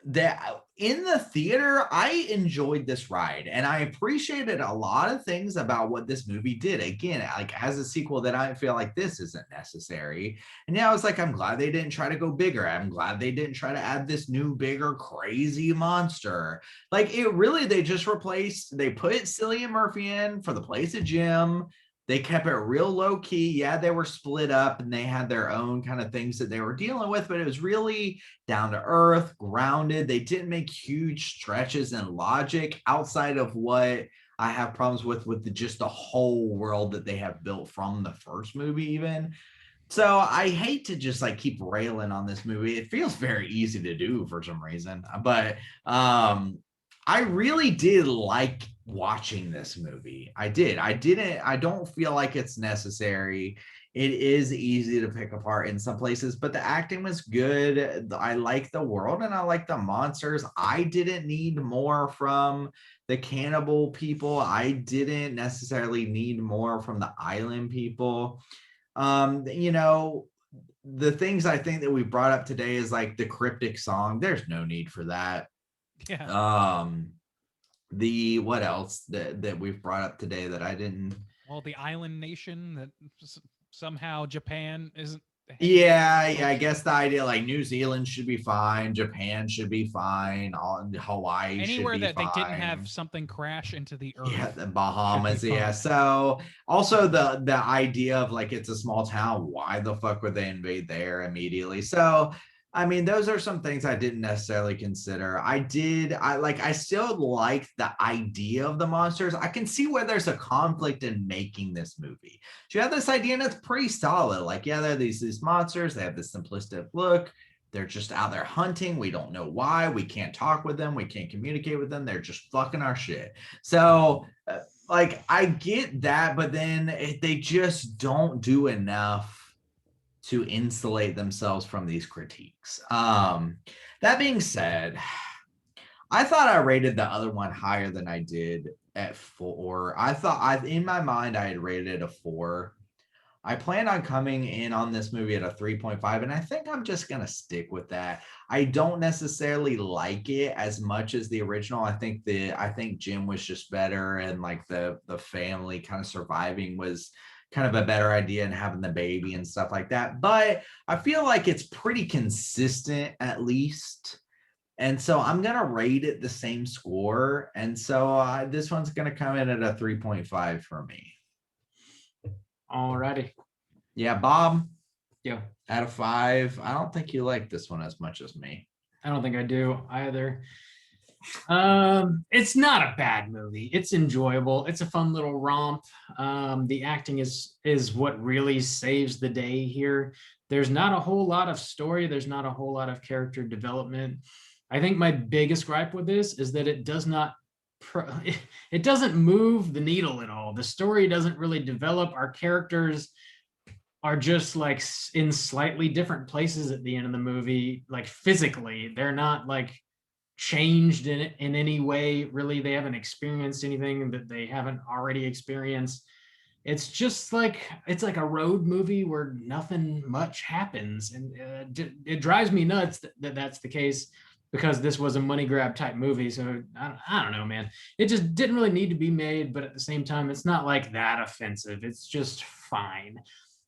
that in the theater, I enjoyed this ride and I appreciated a lot of things about what this movie did. Again, like as a sequel that I feel like this isn't necessary. And yeah, I was like, I'm glad they didn't try to go bigger. I'm glad they didn't try to add this new, bigger, crazy monster. Like it really, they just replaced, they put Cillian Murphy in for the place of Jim. They kept it real low key. Yeah, they were split up and they had their own kind of things that they were dealing with, but it was really down to earth, grounded. They didn't make huge stretches in logic outside of what I have problems with just the whole world that they have built from the first movie even. So I hate to just like keep railing on this movie. It feels very easy to do for some reason, but I really did like watching this movie. I don't feel like it's necessary. It is easy to pick apart in some places, but the acting was good. I like the world and I like the monsters. I didn't need more from the cannibal people. I didn't necessarily need more from the island people. The things I think that we brought up today is like the cryptic song. There's no need for that. Yeah. The what else that we've brought up today that I didn't. Well, the island nation that somehow Japan isn't. Yeah, I guess the idea like New Zealand should be fine, Japan should be fine, Hawaii Anywhere should be that they didn't fine. have something crash into the earth. Yeah, the Bahamas. Should be Yeah. fine. So also the idea of like it's a small town. Why the fuck would they invade there immediately? So I mean, those are some things I didn't necessarily consider. I still like the idea of the monsters. I can see where there's a conflict in making this movie. So you have this idea and it's pretty solid. Like, yeah, they're these monsters. They have this simplistic look. They're just out there hunting. We don't know why. We can't talk with them. We can't communicate with them. They're just fucking our shit. So like, I get that, but then they just don't do enough to insulate themselves from these critiques. That being said, I thought I rated the other one higher than I did. at 4. I in my mind I had rated it a 4. I plan on coming in on this movie at a 3.5, and I think I'm just gonna stick with that. I don't necessarily like it as much as the original. I think Jim was just better, and like the family kind of surviving was kind of a better idea, and having the baby and stuff like that. But I feel like it's pretty consistent at least. And so I'm going to rate it the same score. And so this one's going to come in at a 3.5 for me. Alrighty. Yeah, Bob, Yeah. out of 5. I don't think you like this one as much as me. I don't think I do either. It's not a bad movie. It's enjoyable. It's a fun little romp. The acting is what really saves the day here. There's not a whole lot of story. There's not a whole lot of character development. I think my biggest gripe with this is that it doesn't move the needle at all. The story doesn't really develop. Our characters are just like in slightly different places at the end of the movie, like physically. They're not like changed in any way, really. They haven't experienced anything that they haven't already experienced. It's just like it's like a road movie where nothing much happens, and it drives me nuts that that's the case, because this was a money grab type movie. So I don't know, man. It just didn't really need to be made, but at the same time, it's not like that offensive. It's just fine.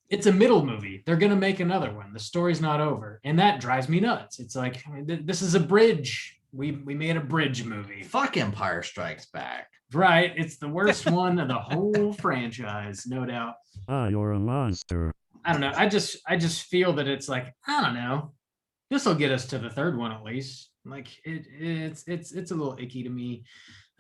It's a middle movie. They're going to make another one. The story's not over. And that drives me nuts. It's like, this is a bridge. We made a bridge movie. Fuck Empire Strikes Back. Right. It's the worst one of the whole franchise, no doubt. You're a monster. I don't know. I just feel that it's like, I don't know. This will get us to the third one at least. Like it's a little icky to me.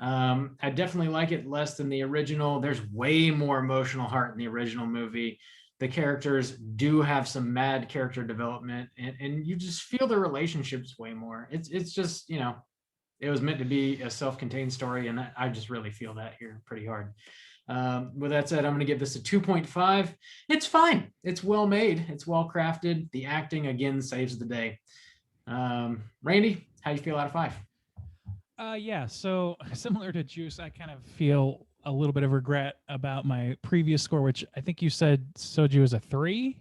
I definitely like it less than the original. There's way more emotional heart in the original movie. The characters do have some mad character development, and you just feel the relationships way more. It's just, you know, it was meant to be a self-contained story, and I just really feel that here pretty hard. With that said, I'm going to give this a 2.5. It's fine. It's well made. It's well crafted. The acting, again, saves the day. Randy, how you feel out of 5? Yeah, so similar to Juice, I kind of feel a little bit of regret about my previous score, which I think you said Soju is a 3.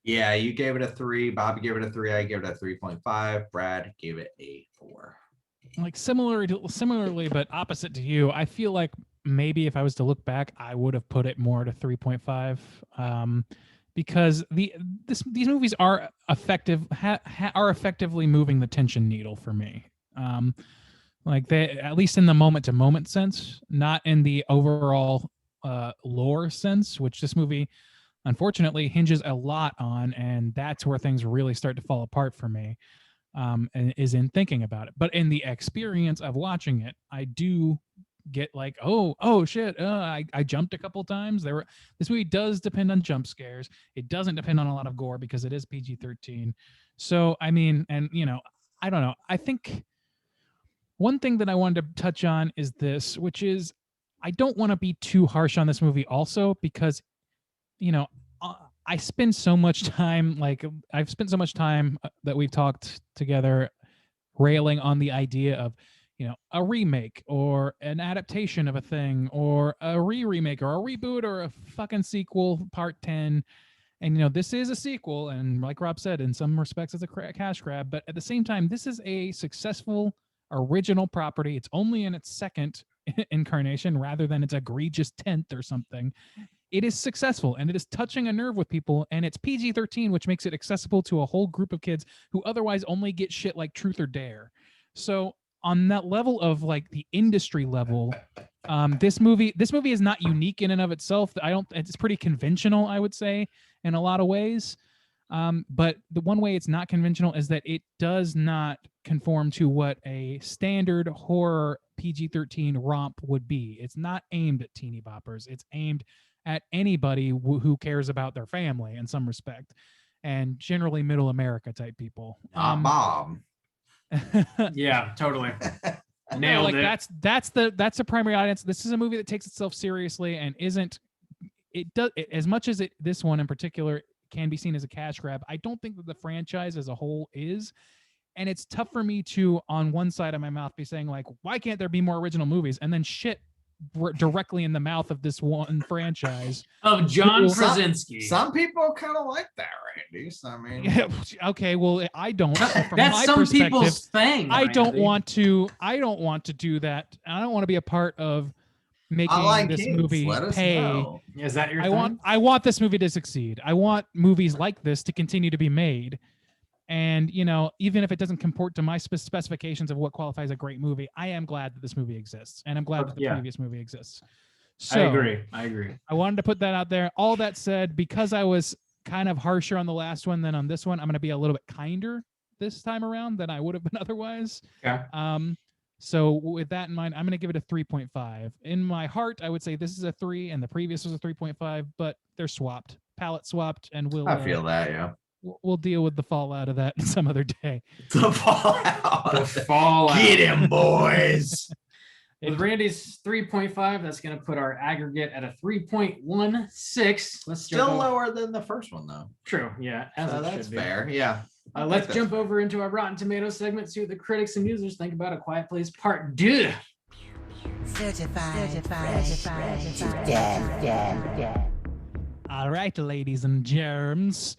Yeah, you gave it a 3. Bobby gave it a 3. I gave it a 3.5. Brad gave it a 4. Like similarly, but opposite to you, I feel like maybe if I was to look back, I would have put it more to 3.5. Because these movies are effective, are effectively moving the tension needle for me. Like they, at least in the moment to moment sense, not in the overall lore sense, which this movie unfortunately hinges a lot on, and that's where things really start to fall apart for me. And is in thinking about it. But in the experience of watching it, I do get like, oh shit, I jumped a couple times. This movie does depend on jump scares. It doesn't depend on a lot of gore because it is PG-13. So I mean, and you know, I don't know. I think one thing that I wanted to touch on is this, which is I don't want to be too harsh on this movie also, because you know, I spend so much time, like I've spent so much time that we've talked together railing on the idea of, you know, a remake or an adaptation of a thing or a remake or a reboot or a fucking sequel part 10. And, you know, this is a sequel. And like Rob said, in some respects, it's a cash grab. But at the same time, this is a successful original property. It's only in its second incarnation rather than its egregious 10th or something. It is successful and it is touching a nerve with people, and it's PG-13, which makes it accessible to a whole group of kids who otherwise only get shit like Truth or Dare. So on that level of like the industry level, this movie is not unique in and of itself. It's pretty conventional, I would say, in a lot of ways. But the one way it's not conventional is that it does not conform to what a standard horror PG-13 romp would be. It's not aimed at teeny boppers. It's aimed at anybody who cares about their family in some respect, and generally middle America type people. Bob. Yeah, totally. No, Nailed like it. that's the primary audience. This is a movie that takes itself seriously and as much as this one in particular can be seen as a cash grab. I don't think that the franchise as a whole is. And it's tough for me to, on one side of my mouth, be saying like, why can't there be more original movies? And then shit, directly in the mouth of this one franchise. Of John Some- Krasinski. Some people kind of like that, Randy. So, I mean, Yeah, okay, well, I don't. So from my That's some perspective, people's thing. I don't Randy. want to. I don't want to do that. I don't want to be a part of making Online this Kings, movie let us pay. know. Is that your I thing? want this movie to succeed. I want movies like this to continue to be made. And even if it doesn't comport to my specifications of what qualifies a great movie, I am glad that this movie exists, and I'm glad that the Yeah. previous movie exists. So I agree. I agree. I wanted to put that out there. All that said, because I was kind of harsher on the last one than on this one, I'm going to be a little bit kinder this time around than I would have been otherwise. Yeah. So with that in mind, I'm going to give it a 3.5. In my heart, I would say this is a 3 and the previous was a 3.5, but they're swapped, palette swapped, and we'll I feel that, yeah. we'll deal with the fallout of that some other day. The fallout. The fallout. Get him, boys. With Randy's 3.5, that's going to put our aggregate at a 3.16. Let's Still jump over- lower than the first one, though. True. Yeah. As So it that's should be. fair. Yeah. I Let's think jump that's over into our Rotten Tomatoes segment, see what the critics and users think about A Quiet Place Part 2. Certified fresh to death. All right, ladies and germs.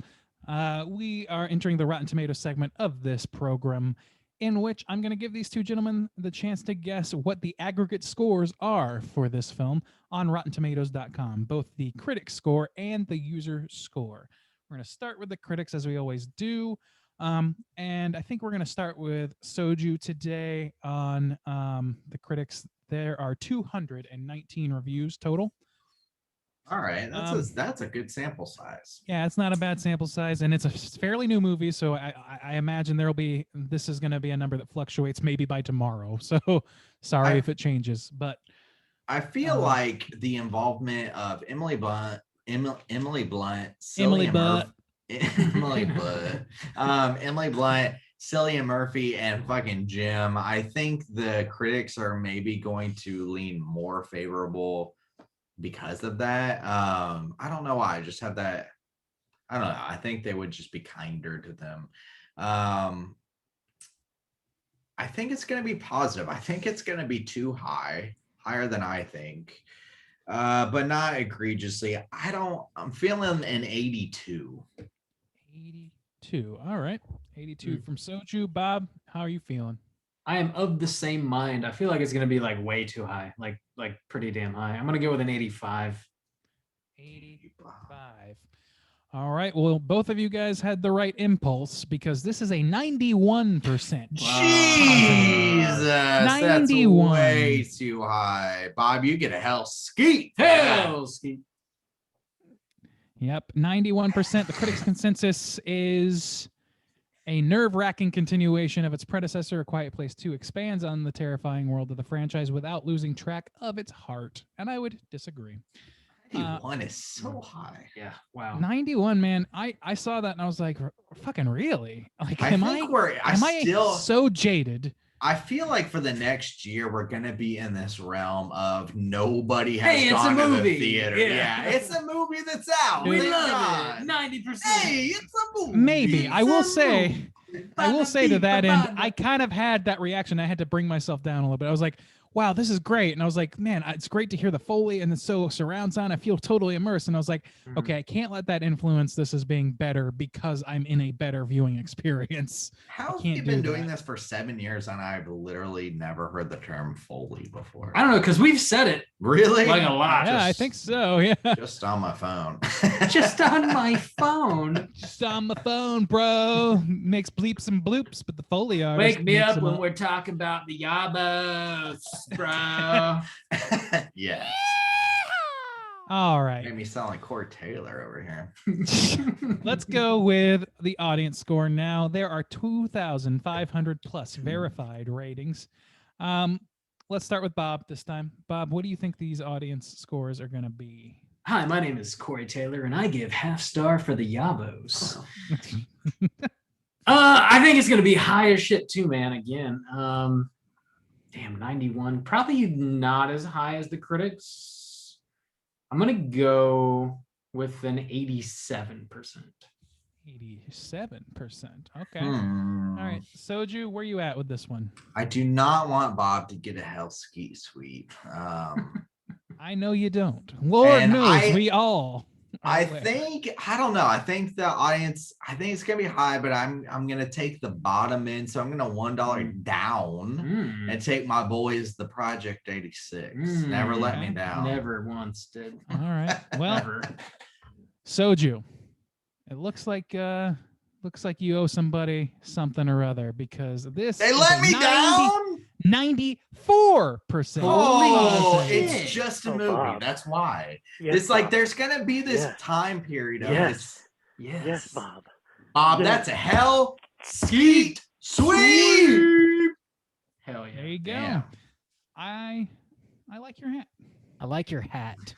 We are entering the Rotten Tomatoes segment of this program, in which I'm going to give these two gentlemen the chance to guess what the aggregate scores are for this film on RottenTomatoes.com, both the critic score and the user score. We're going to start with the critics, as we always do. And I think we're going to start with Soju today on the critics. There are 219 reviews total. All right. That's a good sample size. Yeah, it's not a bad sample size, and it's a fairly new movie, so I imagine this is going to be a number that fluctuates maybe by tomorrow. So sorry if it changes, but I feel like the involvement of Emily Blunt, Emily Blunt, Cillian Emily Blunt, Cillian Murphy, and fucking Jim. I think the critics are maybe going to lean more favorable because of that. I don't know why. I just have that. I don't know. I think they would just be kinder to them. I think it's going to be positive. I think it's going to be too high, higher than I think, but not egregiously. I'm feeling an 82. 82. All right. 82 from Soju. Bob, how are you feeling? I am of the same mind. I feel like it's going to be like way too high, like pretty damn high. I'm going to go with an 85. 85. All right. Well, both of you guys had the right impulse because this is a 91%. Jesus, that's 91. way too high. Bob, you get a hell skeet. Hell, Skeet. Yep, 91%. The critics' consensus is a nerve-wracking continuation of its predecessor. A Quiet Place 2 expands on the terrifying world of the franchise without losing track of its heart. And I would disagree. 91 is so high. Yeah. Wow. 91, man. I saw that and I was like, fucking really? Like, am I still so jaded? I feel like for the next year we're gonna be in this realm of nobody has Hey, it's a gone to the movie. theater. Yeah. Yeah, it's a movie that's out. We Thank love God. it. 90%. Hey, it's a movie. Maybe. I will It's a say, movie. I will say to that end, I kind of had that reaction. I had to bring myself down a little bit. I was like, wow, this is great. And I was like, man, it's great to hear the Foley and the surround sound. I feel totally immersed. And I was like, Mhm. okay, I can't let that influence this as being better because I'm in a better viewing experience. How have can't you been do doing that. this for 7 years and I've literally never heard the term Foley before? I don't know, because we've said it Really? like a lot. Yeah, I think so. Yeah. Just on my phone. Just on my phone. Just on my phone, bro. Makes bleeps and bloops, but the Foley artist Wake me makes up them when up. we're talking about the Yabos, bro. Yeah. All right. Made me sound like Corey Taylor over here. Let's go with the audience score now. There are 2,500 plus verified ratings. Let's start with Bob this time. Bob, what do you think these audience scores are going to be? Hi, my name is Corey Taylor, and I give half star for the Yabos. I think it's gonna be high as shit too, man. Again, damn, 91. Probably not as high as the critics. I'm gonna go with an 87%. 87%. Okay. Hmm. All right. Soju, where you at with this one? I do not want Bob to get a hell ski sweep. I know you don't. Lord And knows we all. are I aware. think I don't know. I think the audience. I think it's gonna be high, but I'm gonna take the bottom end. So I'm gonna $1 down and take my boys, the Project 86. Never let me okay. down. Never once did. All right. Well, Never. Soju, it looks like you owe somebody something or other because this They is let a me down. 94%. Oh, Holy it's shit. just a Oh, movie. Bob. That's why. Yes, It's like Bob. there's gonna be this Yes. time period of this. Yes. Yes, Bob. Bob, Yes. that's a hell skeet sweep. Hell yeah. There you go. Damn. I like your hat. I like your hat.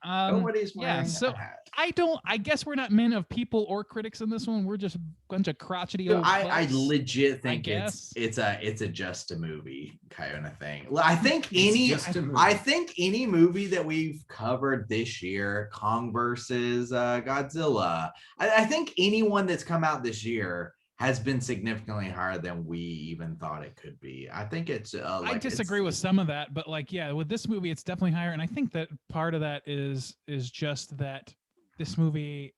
Nobody's wearing so a hat. I guess we're not men of people or critics in this one. We're just a bunch of crotchety old I fucks. legit think guess. it's a just a movie kind of thing. I think just a movie. I think any movie that we've covered this year, Kong versus Godzilla, I think anyone that's come out this year has been significantly higher than we even thought it could be. I think it's I disagree with some of that, but like, yeah, with this movie, it's definitely higher. And I think that part of that is just that this movie,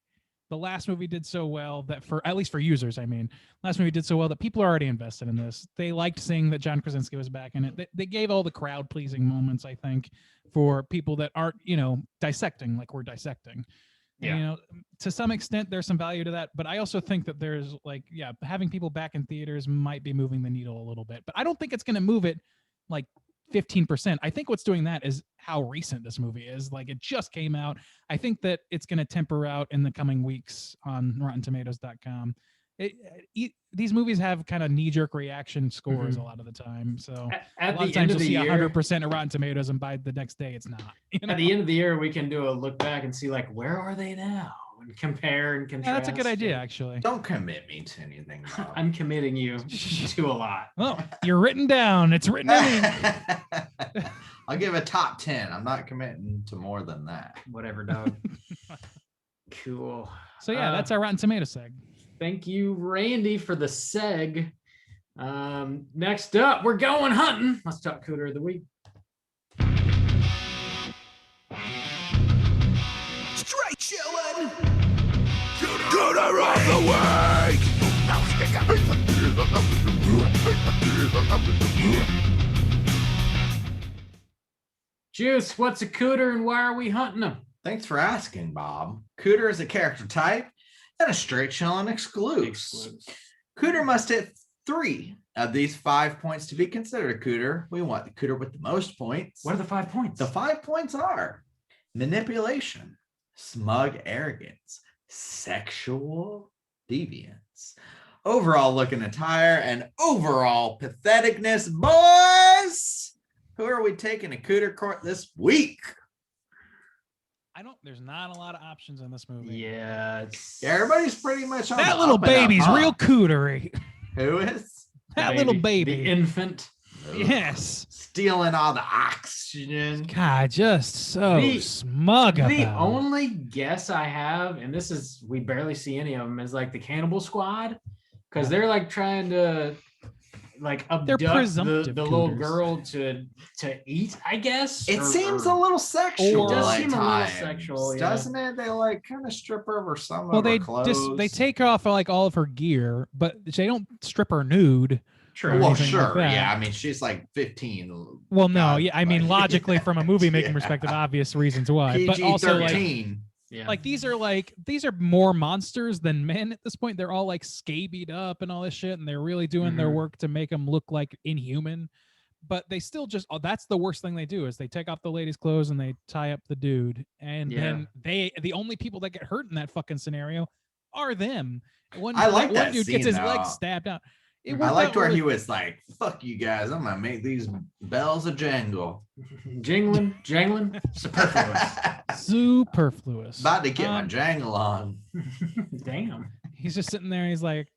the last movie did so well that for, at least for users, I mean, last movie did so well that people are already invested in this. They liked seeing that John Krasinski was back in it. They gave all the crowd pleasing moments, I think, for people that aren't, dissecting like we're dissecting. Yeah. And, to some extent, there's some value to that, but I also think that there's having people back in theaters might be moving the needle a little bit, but I don't think it's going to move it like 15%. I think what's doing that is how recent this movie is. Like, it just came out. I think that it's going to temper out in the coming weeks on RottenTomatoes.com. These movies have kind of knee-jerk reaction scores a lot of the time, so At a lot the of times end of you'll the see year, 100% of Rotten Tomatoes, and by the next day, it's not. at the end of the year, we can do a look back and see like where are they now and compare and contrast. Yeah, that's a good idea, actually. Don't commit me to anything, Bob. I'm committing you to a lot. Oh, you're written down. It's written in ink. I'll give a top 10. I'm not committing to more than that. Whatever, dog. Cool. So yeah, that's our Rotten Tomatoes seg. Thank you, Randy, for the seg. Next up, we're going hunting. Let's talk Cooter of the Week. Straight chillin'. Cooter of the Juice, what's a Cooter and why are we hunting them? Thanks for asking, Bob. Cooter is a character type and a straight chillin' exclusive. Cooter must hit 3 of these 5 points to be considered a Cooter. We want the Cooter with the most points. What are the 5 points? The 5 points are manipulation, smug arrogance, sexual deviance, overall looking attire, and overall patheticness. Boys, who are we taking to Cooter Court this week? There's not a lot of options in this movie. Yeah, Everybody's pretty much on That the little up and up, baby's huh? real cootery. Who is? That little the baby. infant. Yes. Stealing all the oxygen. God, just so The- smug about The it. only guess I have, and this is we barely see any of them, is like the Cannibal Squad, because they're like trying to like abduct presumptive the little cooters. girl to eat, I guess. It or- seems or- a little sexual. It does at seem a little times, sexual, yeah. doesn't it? They like kind of strip her over some Well, of they her clothes. they take off like all of her gear, but they don't strip her nude. True. or Well, anything like sure, that. yeah. I mean, she's like 15. Well, no, God, yeah, I mean like- logically from a movie making Yeah. perspective, obvious reasons why, but PG also like 13. Yeah. like these are more monsters than men at this point. They're all like scabied up and all this shit, and they're really doing their Mhm. work to make them look like inhuman. But they still just that's the worst thing they do is they take off the lady's clothes and they tie up the dude, and then the only people that get hurt in that fucking scenario are them. I like one that dude gets scene, his though. leg stabbed out. It I worked liked out where really- he was like, "Fuck you guys! I'm gonna make these bells a jangle." jangling, superfluous. superfluous. About to get my Um, jangle on. Damn. He's just sitting there and he's like,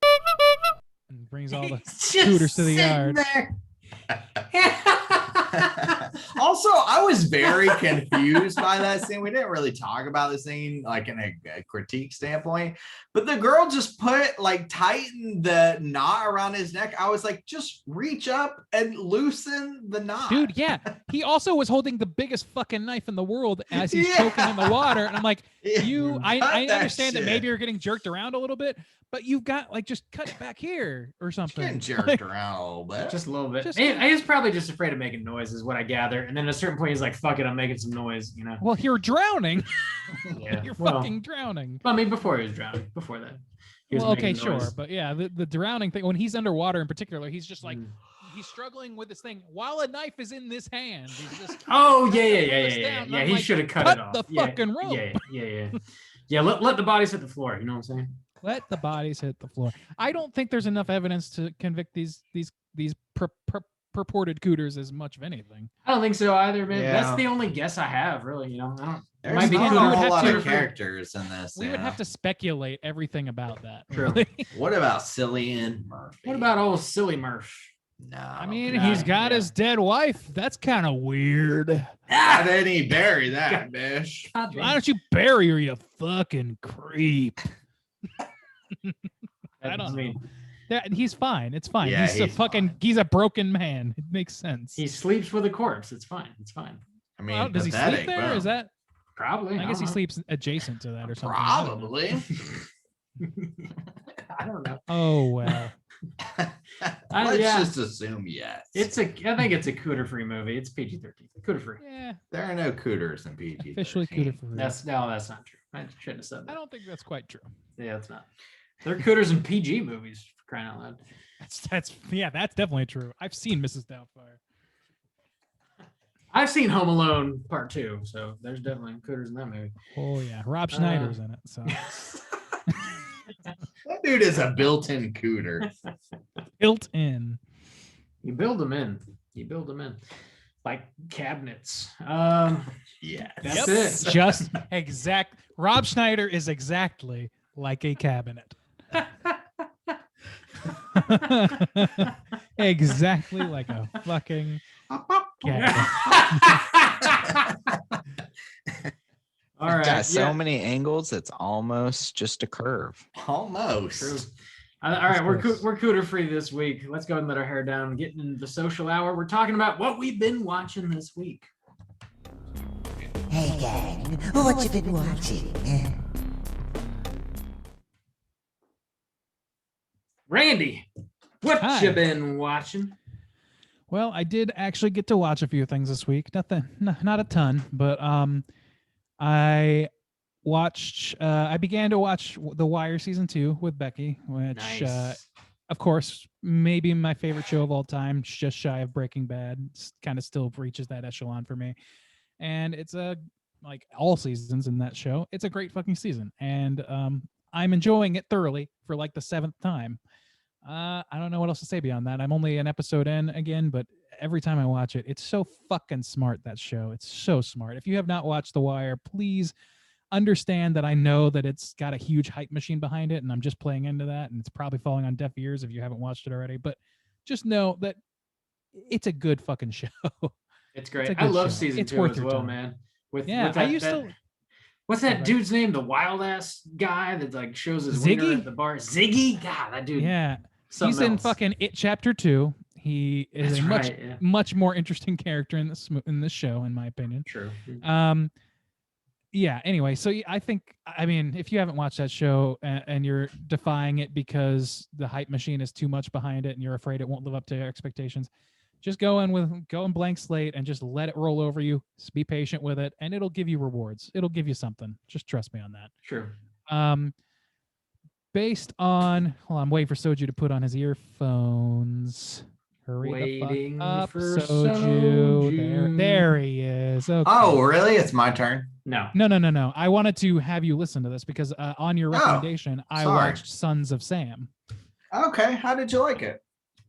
and brings all the He's just scooters to the sitting yard. there. Also, I was very confused by that scene. We didn't really talk about the scene like in a critique standpoint, but the girl just tightened the knot around his neck. I was like, just reach up and loosen the knot. Dude, yeah. He also was holding the biggest fucking knife in the world as he's choking in the water. And I'm like, I Cut understand that shit. maybe you're getting jerked around a little bit, but you've got just cut it back here or something. Getting jerked around a little bit. Just a little bit. Just- He's probably just afraid of making noise, is what I gather. And then at a certain point, he's like, "Fuck it, I'm making some noise," you know. Well, you're drowning. Yeah. You're Well, fucking drowning. I mean, before he was drowning. Before that. He was Well, okay, making noise. sure. But yeah, the drowning thing, when he's underwater in particular, he's just like, Mm. he's struggling with this thing while a knife is in this hand. He's just, Oh yeah, trying yeah, to yeah, pull yeah, us yeah. down, and Yeah, I'm he like, should have cut cut it off. the Yeah, fucking rope. Yeah. Yeah, let the bodies hit the floor. You know what I'm saying? Let the bodies hit the floor. I don't think there's enough evidence to convict these purported cooters as much of anything. I don't think so either, man. Yeah. That's the only guess I have, really. You know, I don't. There's might be not cool. a You would whole have lot to- of characters in this. We would have to speculate everything about that. True. really. What about Cillian Murphy? What about old silly Murph? No, I mean, Yeah, he's got yeah. his dead wife. That's kind of weird. how did he bury that, bitch? Why don't you bury her, you fucking creep? I don't know. That, he's fine. It's fine. Yeah, he's a he's fucking. fine. He's a broken man. It makes sense. He sleeps with a corpse. It's fine. It's fine. I mean, Well, does he sleep pathetic, there? bro. Is that? Probably. I guess he don't know. sleeps adjacent to that or something. I don't know. Probably. I don't know. Oh well. Let's yeah. just assume yes. I think it's a cooter free movie. It's PG-13. Cooter free. Yeah, There are no cooters in PG. officially cooter for real. That's not true. I shouldn't have said I that. don't think that's quite true. Yeah, it's not. They're cooters in PG movies, for crying out loud. That's definitely true. I've seen Mrs. Doubtfire. I've seen Home Alone Part 2, so there's definitely cooters in that movie. Oh yeah, Rob Schneider's in it. So That dude is a built-in cooter. built in. You build them in. Like cabinets. Yes. That's it. Just exact. Rob Schneider is exactly like a cabinet. Exactly like a fucking cabinet. All right. Got so yeah, many angles, it's almost just a curve. Almost. true. All right, we're close. we're cooter free this week. Let's go and let our hair down. Getting into the social hour. We're talking about what we've been watching this week. Hey gang, what you been watching? Randy, what Hi. you been watching? Well, I did actually get to watch a few things this week. Nothing, not a ton, but I watched. I began to watch The Wire season 2 with Becky, which, Nice. of course, maybe my favorite show of all time, just shy of Breaking Bad. Kind of still reaches that echelon for me, and it's like all seasons in that show. It's a great fucking season, and I'm enjoying it thoroughly for like the 7th time. I don't know what else to say beyond that. I'm only an episode in again, but every time I watch it, it's so fucking smart, that show. It's so smart. If you have not watched The Wire, please understand that I know that it's got a huge hype machine behind it, and I'm just playing into that, and it's probably falling on deaf ears if you haven't watched it already. But just know that it's a good fucking show. It's great. a I good love show. season It's 2 worth as your well, time. man. With Yeah, with I that, used that- to. What's that Right. dude's name? The wild ass guy that like shows his wiener Ziggy? at the bar. Ziggy. God, that dude. Yeah, something he's in else. fucking It Chapter 2. He is That's a much right, yeah. much more interesting character in this show, in my opinion. True. Yeah, anyway, so I think, I mean, if you haven't watched that show and you're defying it because the hype machine is too much behind it and you're afraid it won't live up to your expectations, just go in blank slate and just let it roll over you. Just be patient with it, and it'll give you rewards. It'll give you something. Just trust me on that. True. Based on, hold on, I'm waiting for Soju to put on his earphones. Hurry Waiting the fuck up, for Soju. There he is. Okay. Oh, really? It's my turn. No. No. I wanted to have you listen to this because on your Oh, recommendation, I sorry. watched Sons of Sam. Okay. How did you like it?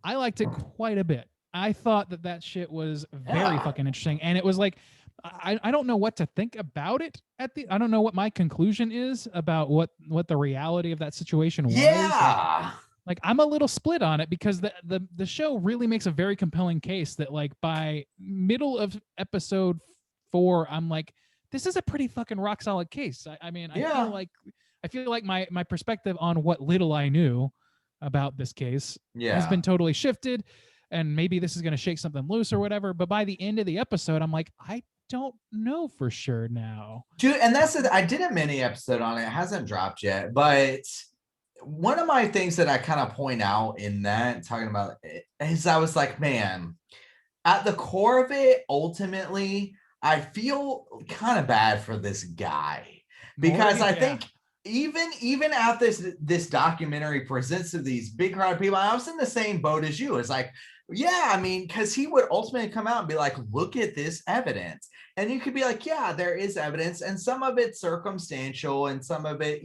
I liked it quite a bit. I thought that shit was very Yeah. fucking interesting, and it was like, I don't know what to think about it. I don't know what my conclusion is about what the reality of that situation was. Yeah. like I'm a little split on it because the show really makes a very compelling case that like by middle of episode 4, I'm like, this is a pretty fucking rock solid case. I mean, Yeah. I feel like my perspective on what little I knew about this case Yeah. has been totally shifted, and maybe this is going to shake something loose or whatever. But by the end of the episode, I'm like, I don't know for sure now. Dude, and that's it. I did a mini episode on it. It hasn't dropped yet, but one of my things that I kind of point out in that talking about it is I was like, man, at the core of it, ultimately, I feel kind of bad for this guy because I think even after this documentary presents to these big crowd of people, I was in the same boat as you. It's like, yeah, I mean, because he would ultimately come out and be like, look at this evidence. And you could be like, yeah, there is evidence, and some of it's circumstantial and some of it,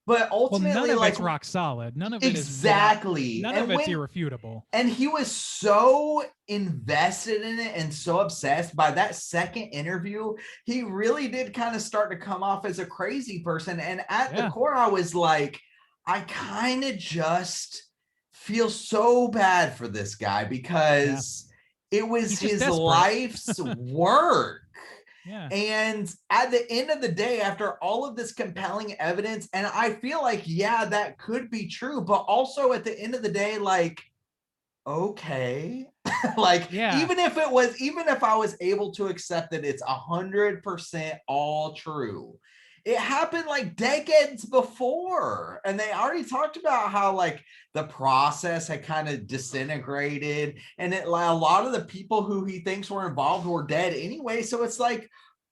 but ultimately, none of like, it's rock solid. None of it exactly. is none and of it's when, irrefutable. and he was so invested in it and so obsessed. By that second interview, he really did kind of start to come off as a crazy person. And at the core, I was like, I kind of just feel so bad for this guy because it was his life's work. Yeah. And at the end of the day, after all of this compelling evidence, and I feel like, yeah, that could be true, but also at the end of the day, like, okay, like, even if I was able to accept that it's 100% all true, it happened like decades before. And they already talked about how like the process had kind of disintegrated, and a lot of the people who he thinks were involved were dead anyway. So it's like,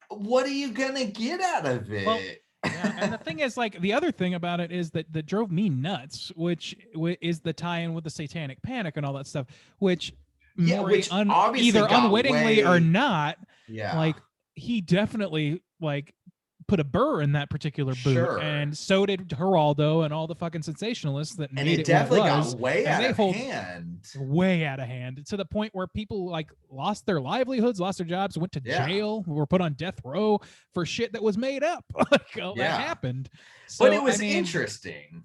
what are you gonna get out of it? Well, and the thing is, like, the other thing about it is that drove me nuts, which is the tie-in with the Satanic Panic and all that stuff, which obviously either unwittingly or not, yeah, like he definitely like put a burr in that particular boot, and so did Geraldo and all the fucking sensationalists that and made it definitely what it was, got way and out of hand. Way out of hand, to the point where people like lost their livelihoods, lost their jobs, went to jail, were put on death row for shit that was made up. That happened. So, but it was interesting.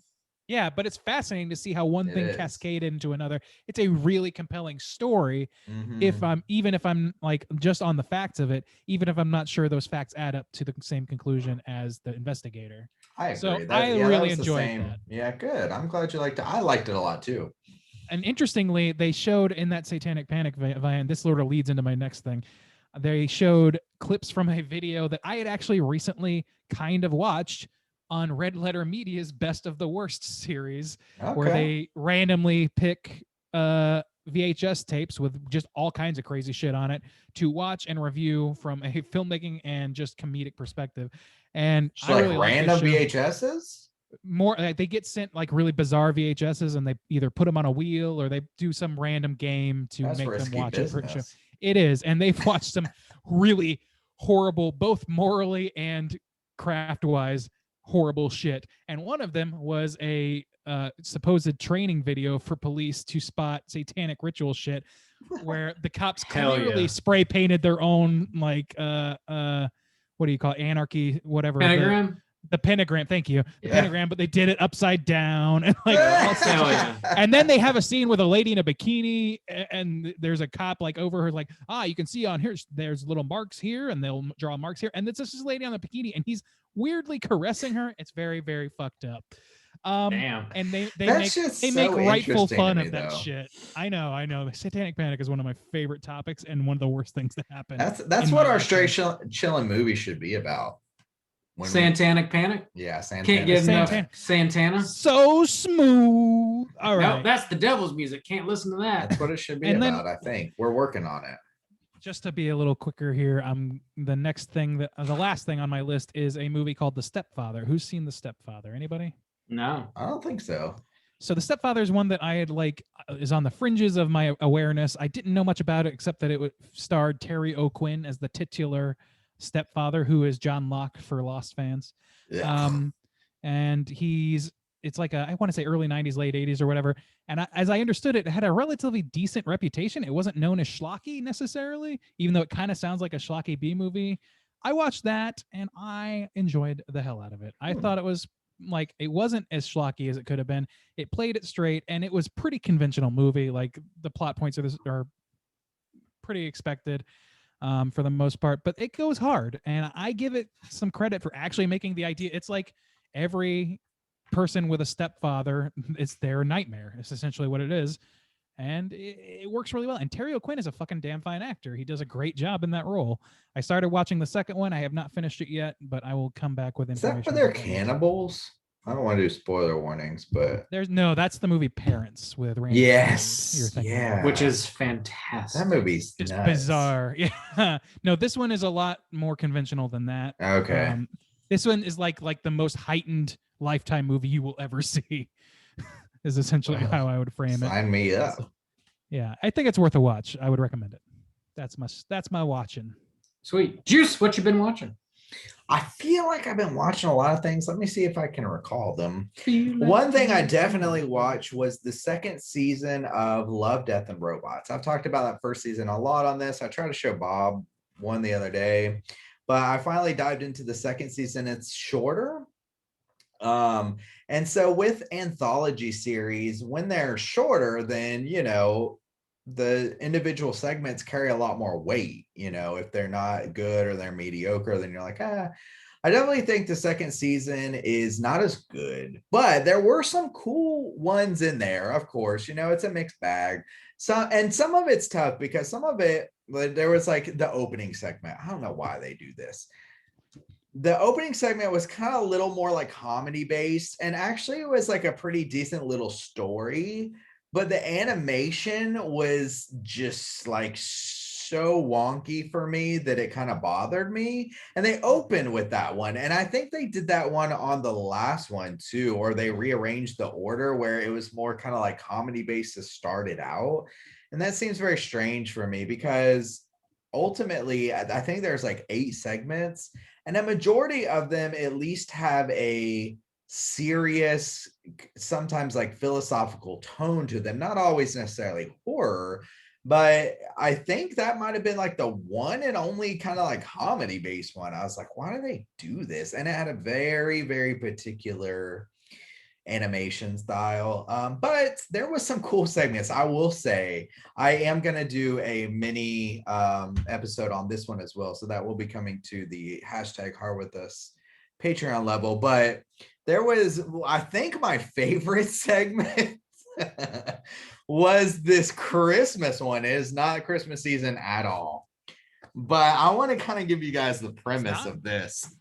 Yeah, but it's fascinating to see how one thing cascaded into another. It's a really compelling story. Even if I'm like just on the facts of it, even if I'm not sure those facts add up to the same conclusion as the investigator. I agree. So I really enjoyed that. Yeah, good. I'm glad you liked it. I liked it a lot too. And interestingly, they showed in that Satanic Panic van, this sort of leads into my next thing. They showed clips from a video that I had actually recently kind of watched on Red Letter Media's Best of the Worst series, where they randomly pick VHS tapes with just all kinds of crazy shit on it to watch and review from a filmmaking and just comedic perspective. And so, I really like random VHSs? More like they get sent like really bizarre VHSs, and they either put them on a wheel or they do some random game to make them watch it. It is, and they've watched some really horrible, both morally and craft-wise, horrible shit. And one of them was a supposed training video for police to spot satanic ritual shit, where the cops clearly spray painted their own like what do you call it? Anarchy, whatever. Pentagram. The pentagram, thank you. The pentagram, but they did it upside down and like and then they have a scene with a lady in a bikini, and there's a cop like over her, like, you can see on here there's little marks here, and they'll draw marks here, and it's just this lady on the bikini, and he's weirdly caressing her. It's very, very fucked up. Damn. And they make rightful fun of that shit. I know. The Satanic Panic is one of my favorite topics and one of the worst things that happen. That's what our straight chilling movie should be about. Santanic Panic? Yeah, Santana. Can't get enough Santana. So smooth. All right. No, that's the devil's music. Can't listen to that. That's what it should be about, I think. We're working on it. Just to be a little quicker here, the last thing on my list is a movie called The Stepfather. Who's seen The Stepfather? Anybody? No. I don't think so. So The Stepfather is one that I had is on the fringes of my awareness. I didn't know much about it except that it starred Terry O'Quinn as the titular stepfather, who is John Locke for Lost fans. And it's like I want to say early 90s, late 80s or whatever. And as I understood it, it had a relatively decent reputation. It wasn't known as schlocky necessarily, even though it kind of sounds like a schlocky B movie. I watched that and I enjoyed the hell out of it. I thought it was like it wasn't as schlocky as it could have been. It played it straight, and it was pretty conventional movie. Like the plot points of this are pretty expected for the most part, but it goes hard, and I give it some credit for actually making the idea. It's like every person with a stepfather, it's their nightmare. It's essentially what it is, and it works really well. And Terry O'Quinn is a fucking damn fine actor. He does a great job in that role. I started watching the second one. I have not finished it yet, but I will come back with Is that information. for their about that. cannibals? I don't want to do spoiler warnings, but There's no, that's the movie Parents with Randy. yes, Quaid you're thinking of. yeah, Which is fantastic. that movie's It's nuts. bizarre. Yeah. No, this one is a lot more conventional than that. Okay. This one is like the most heightened Lifetime movie you will ever see. Is essentially Well, how I would frame it. Sign me up. Yeah, I think it's worth a watch. I would recommend it. That's my watching. Sweet. Juice, what you been watching? I feel like I've been watching a lot of things. Let me see if I can recall them. One thing I definitely watched was the second season of Love, Death, and Robots. I've talked about that first season a lot on this. I tried to show Bob one the other day, but I finally dived into the second season. It's shorter. And so with anthology series, when they're shorter, then, you know, the individual segments carry a lot more weight. You know, if they're not good or they're mediocre, then you're like, I definitely think the second season is not as good, but there were some cool ones in there. Of course, you know, it's a mixed bag. Some of it's tough because some of it, there was like the opening segment. I don't know why they do this. The opening segment was kind of a little more like comedy based, and actually it was like a pretty decent little story, but the animation was just like so wonky for me that it kind of bothered me. And they opened with that one, and I think they did that one on the last one too, or they rearranged the order where it was more kind of like comedy based to start it out. And that seems very strange for me because ultimately I think there's like 8 segments, and a majority of them at least have a serious, sometimes like philosophical tone to them, not always necessarily horror, but I think that might have been like the one and only kind of like comedy based one. I was like, why do they do this? And it had a very, very particular animation style, but there was some cool segments. I will say I am going to do a mini episode on this one as well, so that will be coming to the hashtag Hard With Us Patreon level. But there was, I think my favorite segment was this Christmas one. It is not Christmas season at all, but I want to kind of give you guys the premise of this.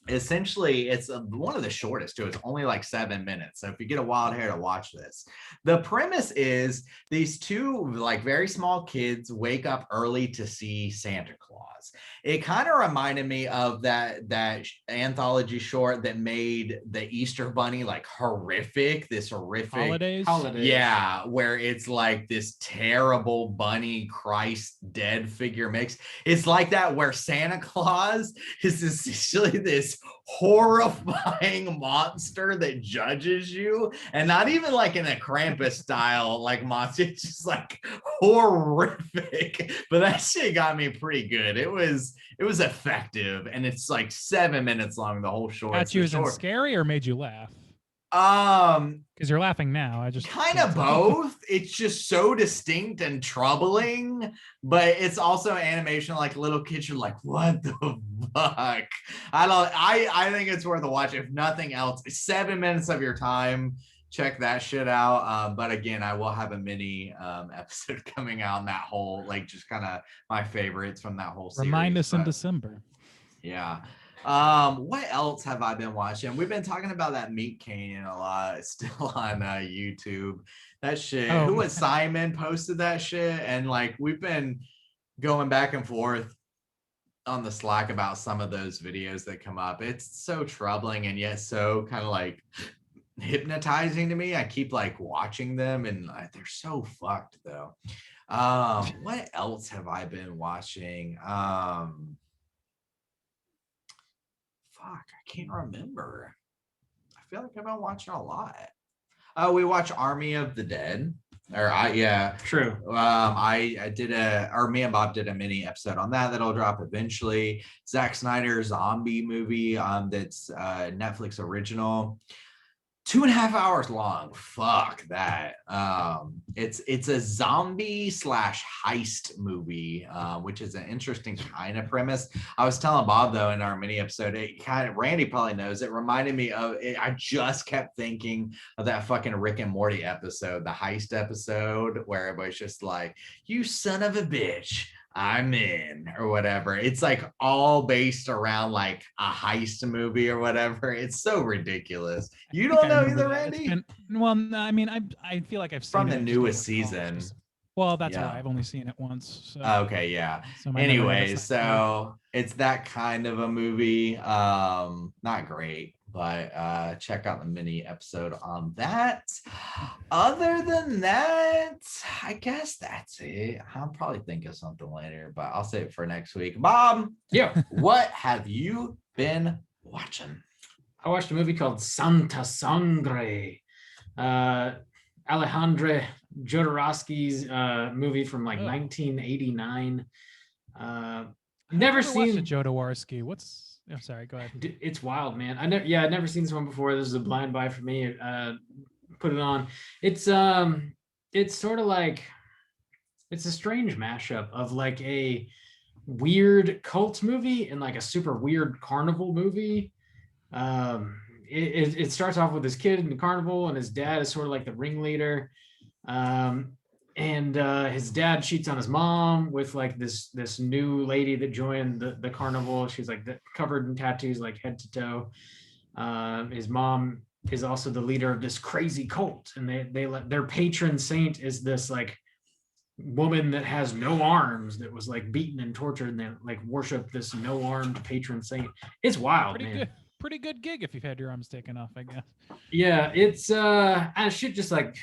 Essentially, it's one of the shortest too. It's only like 7 minutes. So if you get a wild hair to watch this, the premise is these two like very small kids wake up early to see Santa Claus. It kind of reminded me of that anthology short that made the Easter Bunny like horrific. This horrific Holidays. Yeah, where it's like this terrible bunny Christ dead figure mix. It's like that, where Santa Claus is essentially this horrifying monster that judges you, and not even like in a Krampus style like monster. It's just like horrific. But that shit got me pretty good. It was effective, and it's like 7 minutes long, the whole short. Got you as in scary or made you laugh? Because you're laughing now. I just kind of both. It's just so distinct and troubling, but it's also animation like little kids are like, what the fuck? I think it's worth a watch. If nothing else, 7 minutes of your time, check that shit out. But again, I will have a mini episode coming out on that whole, like, just kind of my favorites from that whole series. Remind us in December. Yeah. What else have I been watching? We've been talking about that Meat Canyon a lot. It's still on YouTube. That shit. Who was Simon posted that shit? And like, we've been going back and forth on the Slack about some of those videos that come up. It's so troubling and yet so kind of like hypnotizing to me. I keep like watching them, and they're so fucked though. What else have I been watching? Fuck, I can't remember. I feel like I've been watching a lot. We watch Army of the Dead. Yeah. True. I did me and Bob did a mini episode on that that'll drop eventually. Zack Snyder's zombie movie that's Netflix original. 2.5 hours long. Fuck that. It's a zombie / heist movie, which is an interesting kind of premise. I was telling Bob though in our mini episode, Randy probably knows, it reminded me of it. I just kept thinking of that fucking Rick and Morty episode, the heist episode, where everybody's just like, "You son of a bitch, I'm in," or whatever. It's like all based around like a heist movie or whatever. It's so ridiculous. You don't know either, Randy? Well, no, I mean, I feel like I've seen From it the just newest over college. season. Well, that's Yeah. why I've only seen it once. So, Okay, yeah. so my memory Anyway, is- so it's that kind of a movie. Not great, but check out the mini episode on that. Other than that, I guess that's it. I'll probably think of something later, but I'll save it for next week. Bob, Yeah. what have you been watching? I watched a movie called Santa Sangre. Alejandro Jodorowsky's movie from like Oh. 1989. Never Never watched seen a Jodorowsky. What's? I'm sorry. Go ahead. It's wild, man. I'd never seen this one before. This is a blind buy for me. Put it on. It's sort of like, it's a strange mashup of like a weird cult movie and like a super weird carnival movie. It starts off with this kid in the carnival, and his dad is sort of like the ringleader. And his dad cheats on his mom with like this new lady that joined the carnival. She's like covered in tattoos, like head to toe. His mom is also the leader of this crazy cult, and they let their patron saint is this like woman that has no arms that was like beaten and tortured, and they like worship this no armed patron saint. It's wild, man. Pretty good gig if you've had your arms taken off, I guess. Yeah, it's shit just like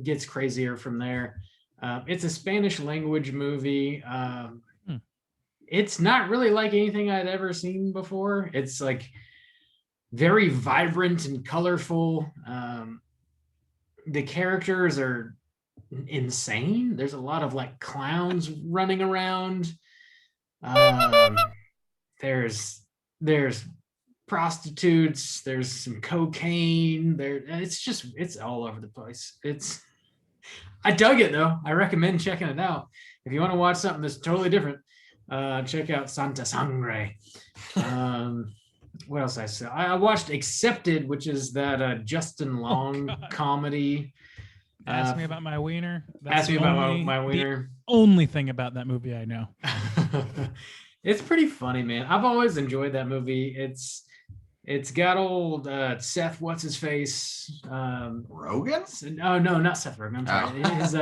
gets crazier from there. It's a Spanish language movie. It's not really like anything I'd ever seen before. It's like very vibrant and colorful. The characters are insane. There's a lot of like clowns running around. There's prostitutes, there's some cocaine there. It's all over the place. I dug it though. I recommend checking it out. If you want to watch something that's totally different, check out Santa Sangre. What else I saw? I watched Accepted, which is that Justin Long comedy. Ask me about my wiener. Ask me about my wiener. Only thing about that movie I know. It's pretty funny, man. I've always enjoyed that movie. It's got old Seth, what's his face? Rogen? Oh no, not Seth Rogen. I'm sorry.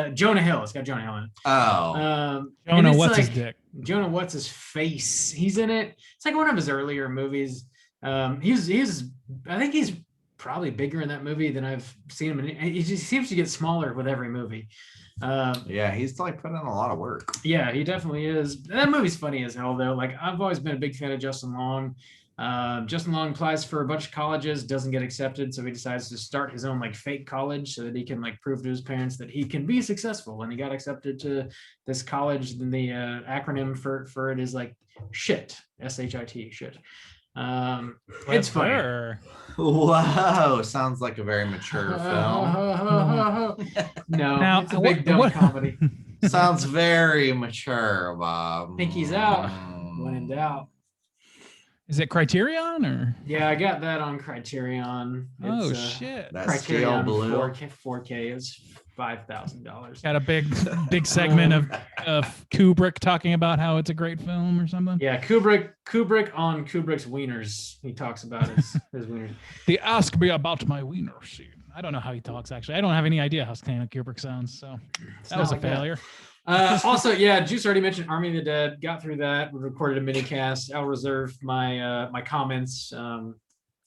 It's Jonah Hill. It's got Jonah Hill in it. Oh. Jonah, what's his dick? Jonah, what's his face? He's in it. It's like one of his earlier movies. He's I think he's probably bigger in that movie than I've seen him in. He just seems to get smaller with every movie. Yeah, he's like putting in a lot of work. Yeah, he definitely is. That movie's funny as hell though. Like I've always been a big fan of Justin Long. Justin Long applies for a bunch of colleges, doesn't get accepted, so he decides to start his own like fake college so that he can like prove to his parents that he can be successful. And he got accepted to this college. And the acronym for it is like SHIT, S-H-I-T, shit. It's funny. Clever. Whoa, sounds like a very mature film. No, Now, it's a big dumb what- comedy. Sounds very mature, Bob. Think he's out. When in doubt. Is it Criterion or? Yeah, I got that on Criterion. Oh It's, shit! That scale Criterion blue. 4K is $5,000. Got a big segment of Kubrick talking about how it's a great film or something. Yeah, Kubrick on Kubrick's wieners. He talks about his wieners. They ask me about my wiener scene. I don't know how he talks actually. I don't have any idea how Stanley Kubrick sounds. So It's that not was a like that. failure. Also, yeah, Juice already mentioned Army of the Dead. Got through that. We recorded a mini cast. I'll reserve my my comments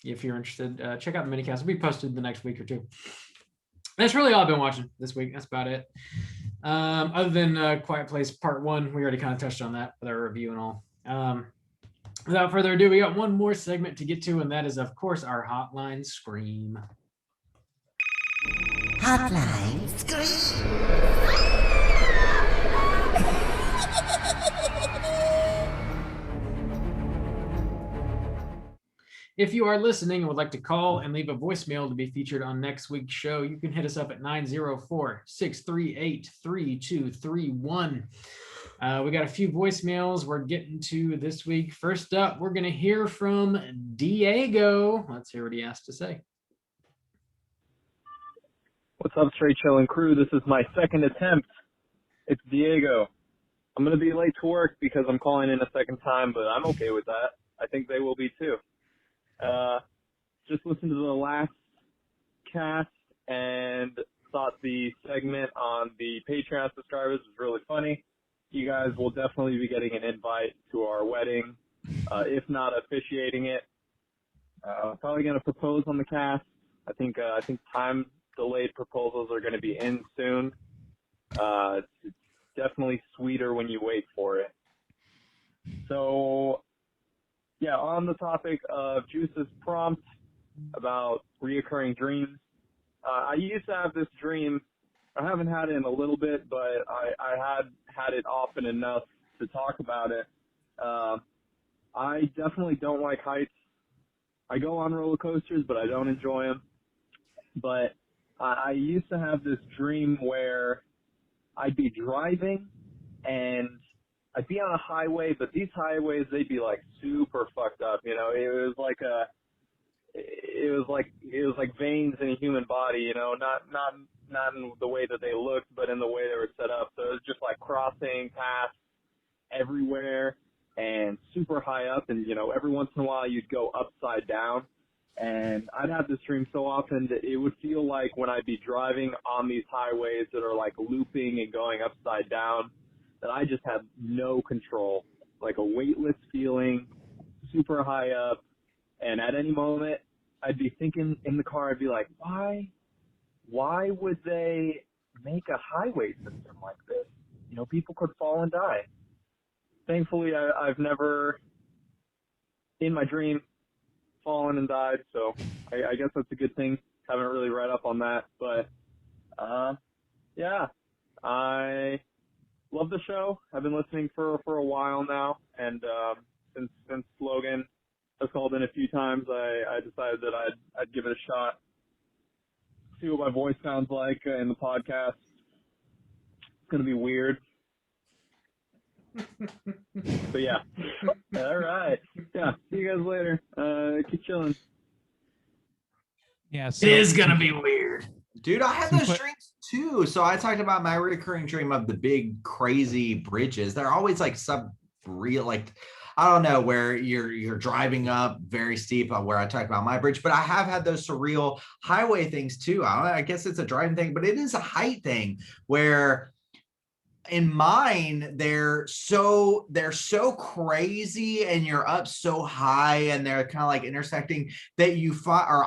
if you're interested. Check out the mini cast. It'll be posted the next week or two. That's really all I've been watching this week. That's about it. Other than Quiet Place Part 1, we already kind of touched on that with our review and all. Without further ado, we got one more segment to get to, and that is, of course, our hotline scream. Hotline scream. If you are listening and would like to call and leave a voicemail to be featured on next week's show, you can hit us up at 904-638-3231. We got a few voicemails we're getting to this week. First up, we're going to hear from Diego. Let's hear what he has to say. What's up, Straight Chillin' crew? This is my second attempt. It's Diego. I'm going to be late to work because I'm calling in a second time, but I'm okay with that. I think they will be too. Just listened to the last cast and thought the segment on the Patreon subscribers was really funny. You guys will definitely be getting an invite to our wedding, if not officiating it. Probably going to propose on the cast. I think time delayed proposals are going to be in soon. It's definitely sweeter when you wait for it. So, yeah, on the topic of Juice's prompt about reoccurring dreams, I used to have this dream. I haven't had it in a little bit, but I had it often enough to talk about it. I definitely don't like heights. I go on roller coasters, but I don't enjoy them. But I used to have this dream where I'd be driving and I'd be on a highway, but these highways, they'd be like super fucked up. You know, it was like veins in a human body, you know, not in the way that they looked, but in the way they were set up. So it was just like crossing paths everywhere and super high up. And, you know, every once in a while you'd go upside down. And I'd have this dream so often that it would feel like when I'd be driving on these highways that are like looping and going upside down, that I just have no control, like a weightless feeling, super high up. And at any moment, I'd be thinking in the car, I'd be like, why would they make a highway system like this? You know, people could fall and die. Thankfully, I've never, in my dream, fallen and died, so I guess that's a good thing. Haven't really read up on that, but yeah, I love the show. I've been listening for a while now, and since Logan has called in a few times, I decided that I'd give it a shot, see what my voice sounds like in the podcast. It's gonna be weird. But yeah. All right. Yeah. See you guys later. Keep chilling. Yeah, so It is going to be weird. Dude, I had Some those que- dreams too. So I talked about my recurring dream of the big crazy bridges. They're always like real, like I don't know, where you're driving up very steep, where I talked about my bridge, but I have had those surreal highway things too. I guess it's a driving thing, but it is a height thing where in mine they're so crazy and you're up so high and they're kind of like intersecting that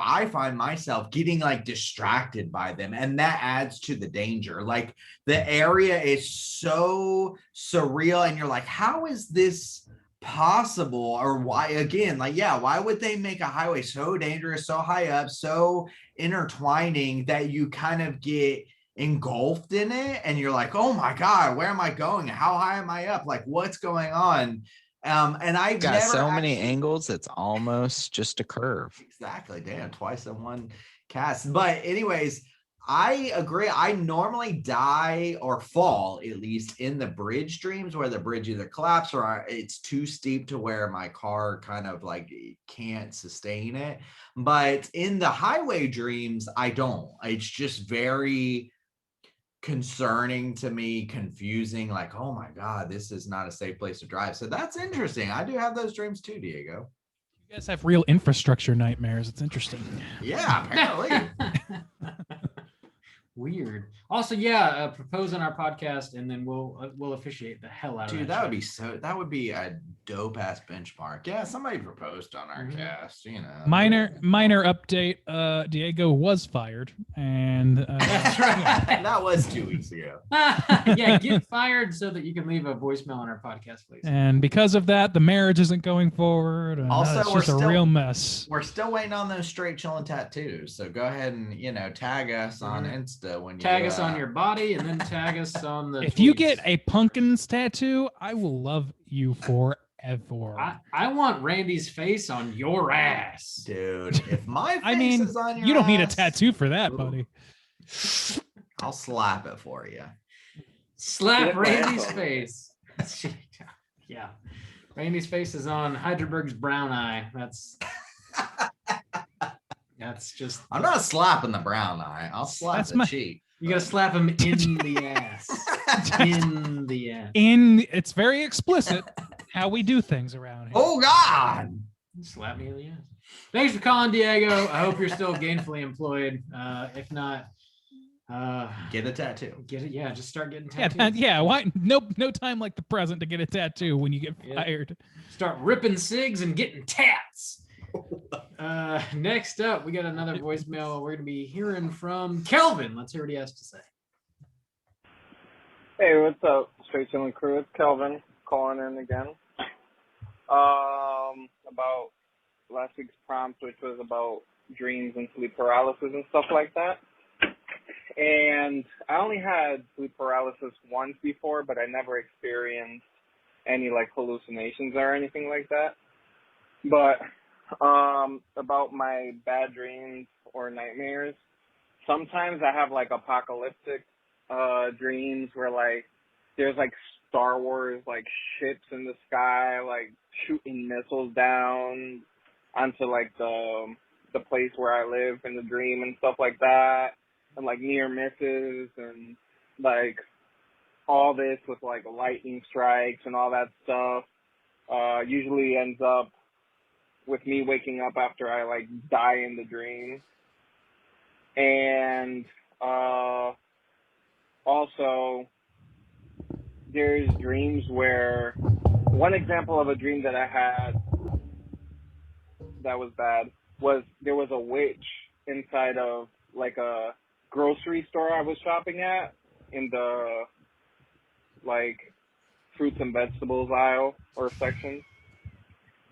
I find myself getting like distracted by them, and that adds to the danger. Like the area is so surreal and you're like, how is this possible? Or why, again, like, yeah, why would they make a highway so dangerous, so high up, so intertwining that you kind of get engulfed in it and you're like, oh my god, where am I going? How high am I up? Like, what's going on? And I've Got never so many actually- angles, it's almost just a curve. Exactly. Damn, twice in one cast. But anyways, I agree. I normally die or fall, at least in the bridge dreams, where the bridge either collapses or it's too steep to where my car kind of like can't sustain it. But in the highway dreams, I don't. It's just very concerning to me, confusing, like, oh my god, this is not a safe place to drive. So that's interesting. I do have those dreams too, Diego. you guys have real infrastructure nightmares. It's interesting. Yeah, apparently. Weird. Also, yeah, propose on our podcast, and then we'll officiate the hell out of Dude, that. that would be a dope ass benchmark. Yeah, somebody proposed on our Mhm. cast, you know. Minor update. Diego was fired, and That's right. That was 2 weeks ago. Yeah, get fired so that you can leave a voicemail on our podcast, please. and because of that, the marriage isn't going forward. And Also, it's we're just a still- real mess. We're still waiting on those straight chilling tattoos. So go ahead and, tag us on Mhm. Insta Insta when you Tag us on your body and then tag us on the. If you tweets. get a pumpkins tattoo, I will love you forever. I want Randy's face on your ass. dude. If my face I mean, is on your you don't need a ass, tattoo for that, ooh, buddy. I'll slap it for you. Slap Get my Randy's ass on face. Yeah. Randy's face is on Heidelberg's brown eye. That's just. I'm not slapping the brown eye. I'll slap That's the my- cheek. You gotta slap him in the ass. In the ass. It's very explicit how we do things around here. Oh God! Slap me in the ass. Thanks for calling, Diego. I hope you're still gainfully employed. If not, Get a tattoo. get it. Yeah, just start getting Yeah, tattoos. yeah. Why? No time like the present to get a tattoo when you get Yeah. fired. Start ripping cigs and getting tats. Next up, we got another voicemail. We're gonna be hearing from Kelvin. Let's hear what he has to say. Hey, what's up, Straight Chillin' Crew? It's Kelvin calling in again. About last week's prompt, which was about dreams and sleep paralysis and stuff like that. And I only had sleep paralysis once before, but I never experienced any like hallucinations or anything like that. But about my bad dreams or nightmares, sometimes I have like apocalyptic dreams where like there's like Star Wars like ships in the sky like shooting missiles down onto like the place where I live in the dream and stuff like that, and like near misses and like all this with like lightning strikes and all that stuff. Usually ends up with me waking up after I like die in the dream. And also there's dreams where one example of a dream that I had that was bad was there was a witch inside of like a grocery store I was shopping at in the like fruits and vegetables aisle or section.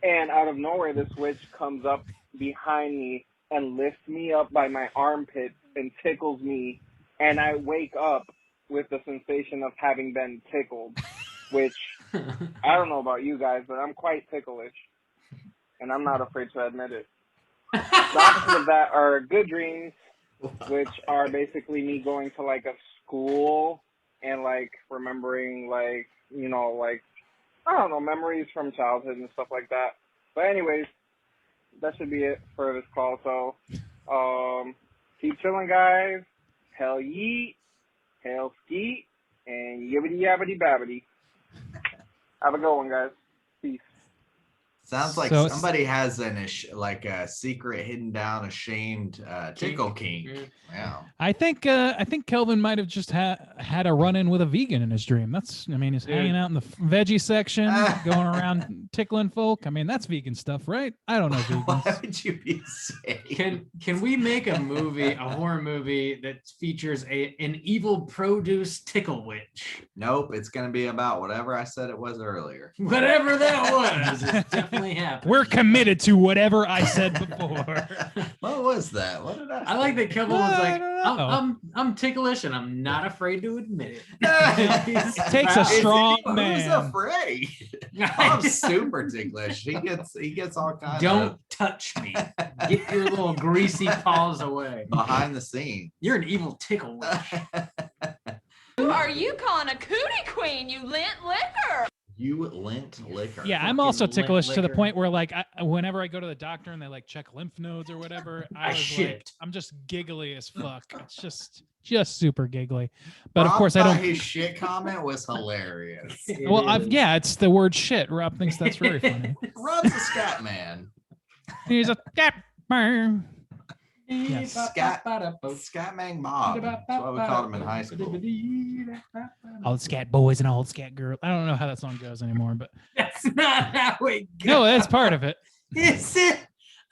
And out of nowhere, this witch comes up behind me and lifts me up by my armpits and tickles me. And I wake up with the sensation of having been tickled, which I don't know about you guys, but I'm quite ticklish. And I'm not afraid to admit it. The opposite of that are good dreams, which are basically me going to like a school and like remembering like, you know, like, I don't know, memories from childhood and stuff like that. But anyways, that should be it for this call. So, keep chilling, guys. Hell yeet, hell skeet, and yibbity yabbity babbity. Have a good one, guys. Peace. Sounds like So- somebody has like a secret hidden down, ashamed tickle kink. Yeah. Yeah. I think Kelvin might have just had a run-in with a vegan in his dream. He's hanging out in the veggie section, going around tickling folk. I mean, that's vegan stuff, right? I don't know Why vegans. would you be saying? Can we make a movie, a horror movie that features an evil produce tickle witch? Nope, it's gonna be about whatever I said it was earlier. Whatever that was, it's definitely happened. We're committed to whatever I said before. What was that? What did I say? I like that Kevin was I like, don't know. I'm ticklish and I'm not afraid to admit it. It takes a It's- strong who's man. afraid? I'm super ticklish. He gets all kinds Don't of touch me. Get your little greasy paws away. behind the scenes. You're an evil tickle witch. Who are you calling a cootie queen, you lint liquor? You lint liquor. Yeah, I'm Fucking also lint ticklish to the liquor. point where like whenever I go to the doctor and they like check lymph nodes or whatever, I was shit. like, I'm just giggly as fuck. It's just super giggly. But of Rob course I thought don't. His shit comment was hilarious. Well, it's the word shit. Rob thinks that's very funny. Rob's a scat man. He's a cat man. Yes. Scatman Bob. That's what we called him in high school. All the scat boys and all the scat girls. I don't know how that song goes anymore, but That's not how it goes. no, that's part of it. Is it?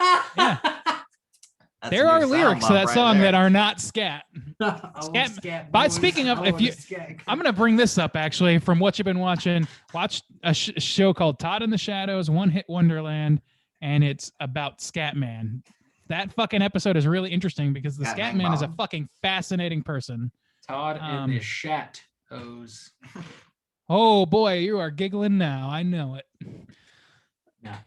Yeah. That's There a are new lyrics to sound that bump song right that there. are not scat. Scat But boys, speaking of, I if wanna you- scat. I'm gonna bring this up actually from what you've been watching. Watch a show called Todd in the Shadows, One Hit Wonderland, and it's about Scatman. that fucking episode is really interesting because the Cat Scatman is a Bomb. fucking fascinating person. Todd and the Shat O's. Oh boy, you are giggling now. I know it. Yeah.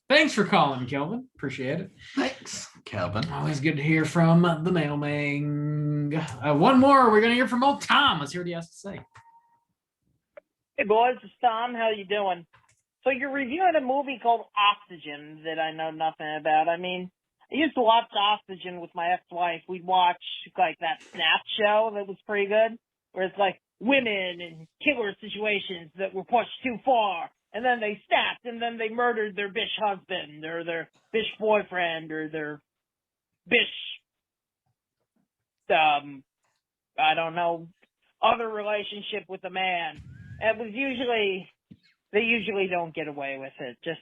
Thanks for calling, Kelvin. Appreciate it. Thanks, Kelvin. Always good to hear from the mailman. One more. We're gonna hear from old Tom. Let's hear what he has to say. Hey boys, it's Tom. How you doing? So you're reviewing a movie called Oxygen that I know nothing about. I mean, I used to watch Oxygen with my ex-wife. We'd watch like that Snap show that was pretty good, where it's like women in killer situations that were pushed too far, and then they snapped, and then they murdered their bitch husband or their bitch boyfriend or their bitch, I don't know, other relationship with a man. It was they usually don't get away with it. Just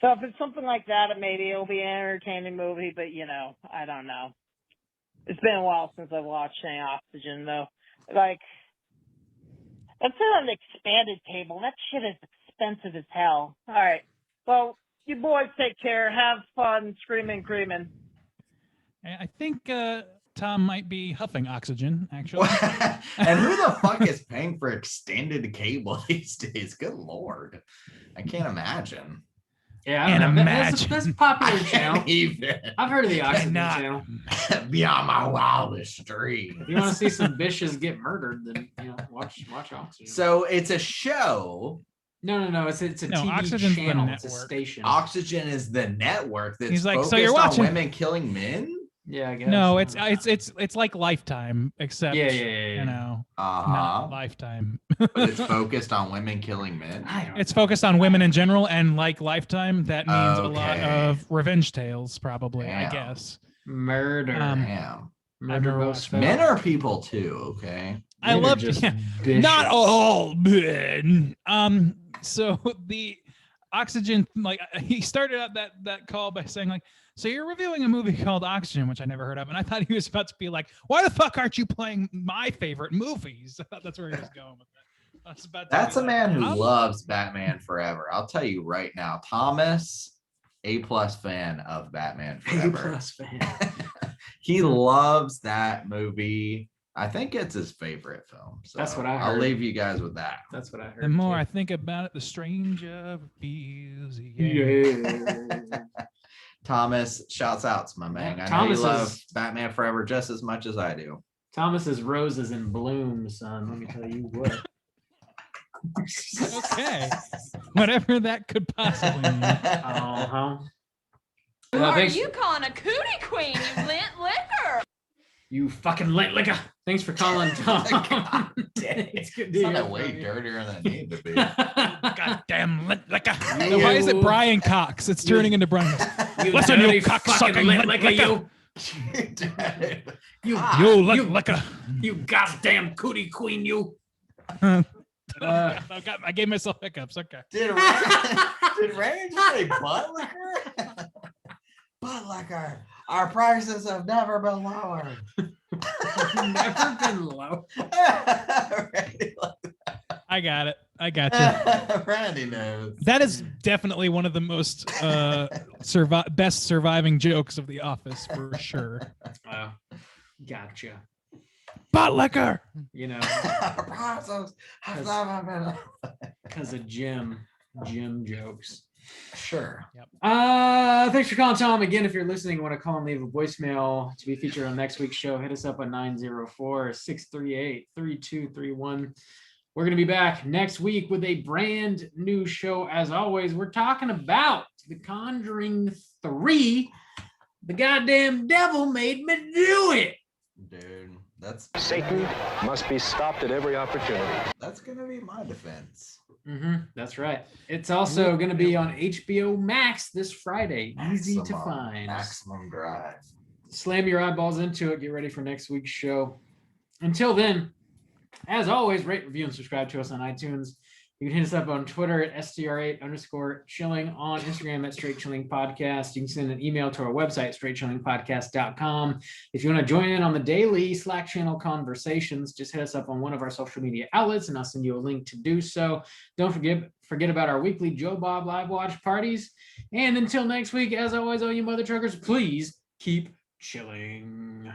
so if it's something like that, maybe it'll be an entertaining movie. But I don't know. It's been a while since I've watched any Oxygen, though. Like, let's sit on an expanded table. That shit is expensive as hell. All right. Well, you boys take care. Have fun screaming, creaming. I think Tom might be huffing Oxygen, actually. And who the fuck is paying for extended cable these days? Good Lord. I can't imagine. Yeah, Can't imagine. That's a popular channel. Even. I've heard of the Oxygen Cannot. channel. Beyond my wildest dreams. If you want to see some bitches get murdered, then watch Oxygen. So it's a show. No. It's a No, TV Oxygen's the channel. It's a network. station. Oxygen is the network that's He's like, focused so you're on watching- women killing men. Yeah, I guess. No, it's like Lifetime, except Yeah. not Lifetime. But it's focused on women killing men. I don't. It's focused on women in general, and like Lifetime, that means a lot Okay. of revenge tales, probably. I Damn. guess. Murder. Damn. Murder never most watched Men are people too, okay? I Men are love just not vicious. all men. So the Oxygen, like he started out that call by saying like, so you're reviewing a movie called Oxygen, which I never heard of, and I thought he was about to be like, why the fuck aren't you playing my favorite movies? I thought that's where he was going with that. I was about to That's be a like, man who I'm- loves Batman Forever. I'll tell you right now, Thomas, A+ fan of Batman Forever. A+ fan. He loves that movie. I think it's his favorite film. So That's what I I'll heard. leave you guys with that. That's what I heard. The more too. I think about it, the stranger it feels. Yeah. Thomas, shouts out to my man. Yeah, I know Thomas you love is- Batman Forever just as much as I do. Thomas's roses in bloom, son. Let me tell you what. Okay, whatever that could possibly mean. Uh-huh. Who Well, are thanks- you calling a cootie queen, you lint liquor? You fucking lint liquor. Thanks for calling, Tom. God dang. It's good It's to not hear a way from you. dirtier than it needed to be. Goddamn lit liquor. You- Why is it Brian Cox? It's turning into Brian. You Listen, you dirty cocksucking fucking lint lint liquor, liquor. you. You lit liquor. You goddamn cootie queen, you. I gave myself hiccups. Okay. Did Ray just say butt liquor? Butt liquor. Our prices have never been lower. Never been low. I got it. I got you. Randy knows. That is definitely one of the most best surviving jokes of The Office for sure. Gotcha. Butt liquor. You know, Our prices have never been lower. because of Jim jokes. Sure. Thanks for calling, Tom. Again, if you're listening and want to call and leave a voicemail to be featured on next week's show, hit us up on 904-638-3231. We're going to be back next week with a brand new show. As always, we're talking about The Conjuring 3. The goddamn devil made me do it. Dude, that's Satan must be stopped at every opportunity. that's gonna be my defense. That's right. It's also going to be on HBO Max this Friday. Easy to Maximum- find. Maximum drive. Slam your eyeballs into it. Get ready for next week's show. Until then, as always, rate, review, and subscribe to us on iTunes. You can hit us up on Twitter at STR8_chilling, on Instagram at Straight Chilling Podcast. You can send an email to our website, straightchillingpodcast.com. If you want to join in on the daily Slack channel conversations, just hit us up on one of our social media outlets and I'll send you a link to do so. Don't forget Forget about our weekly Joe Bob live watch parties. And until next week, as always, all you mother truckers, please keep chilling.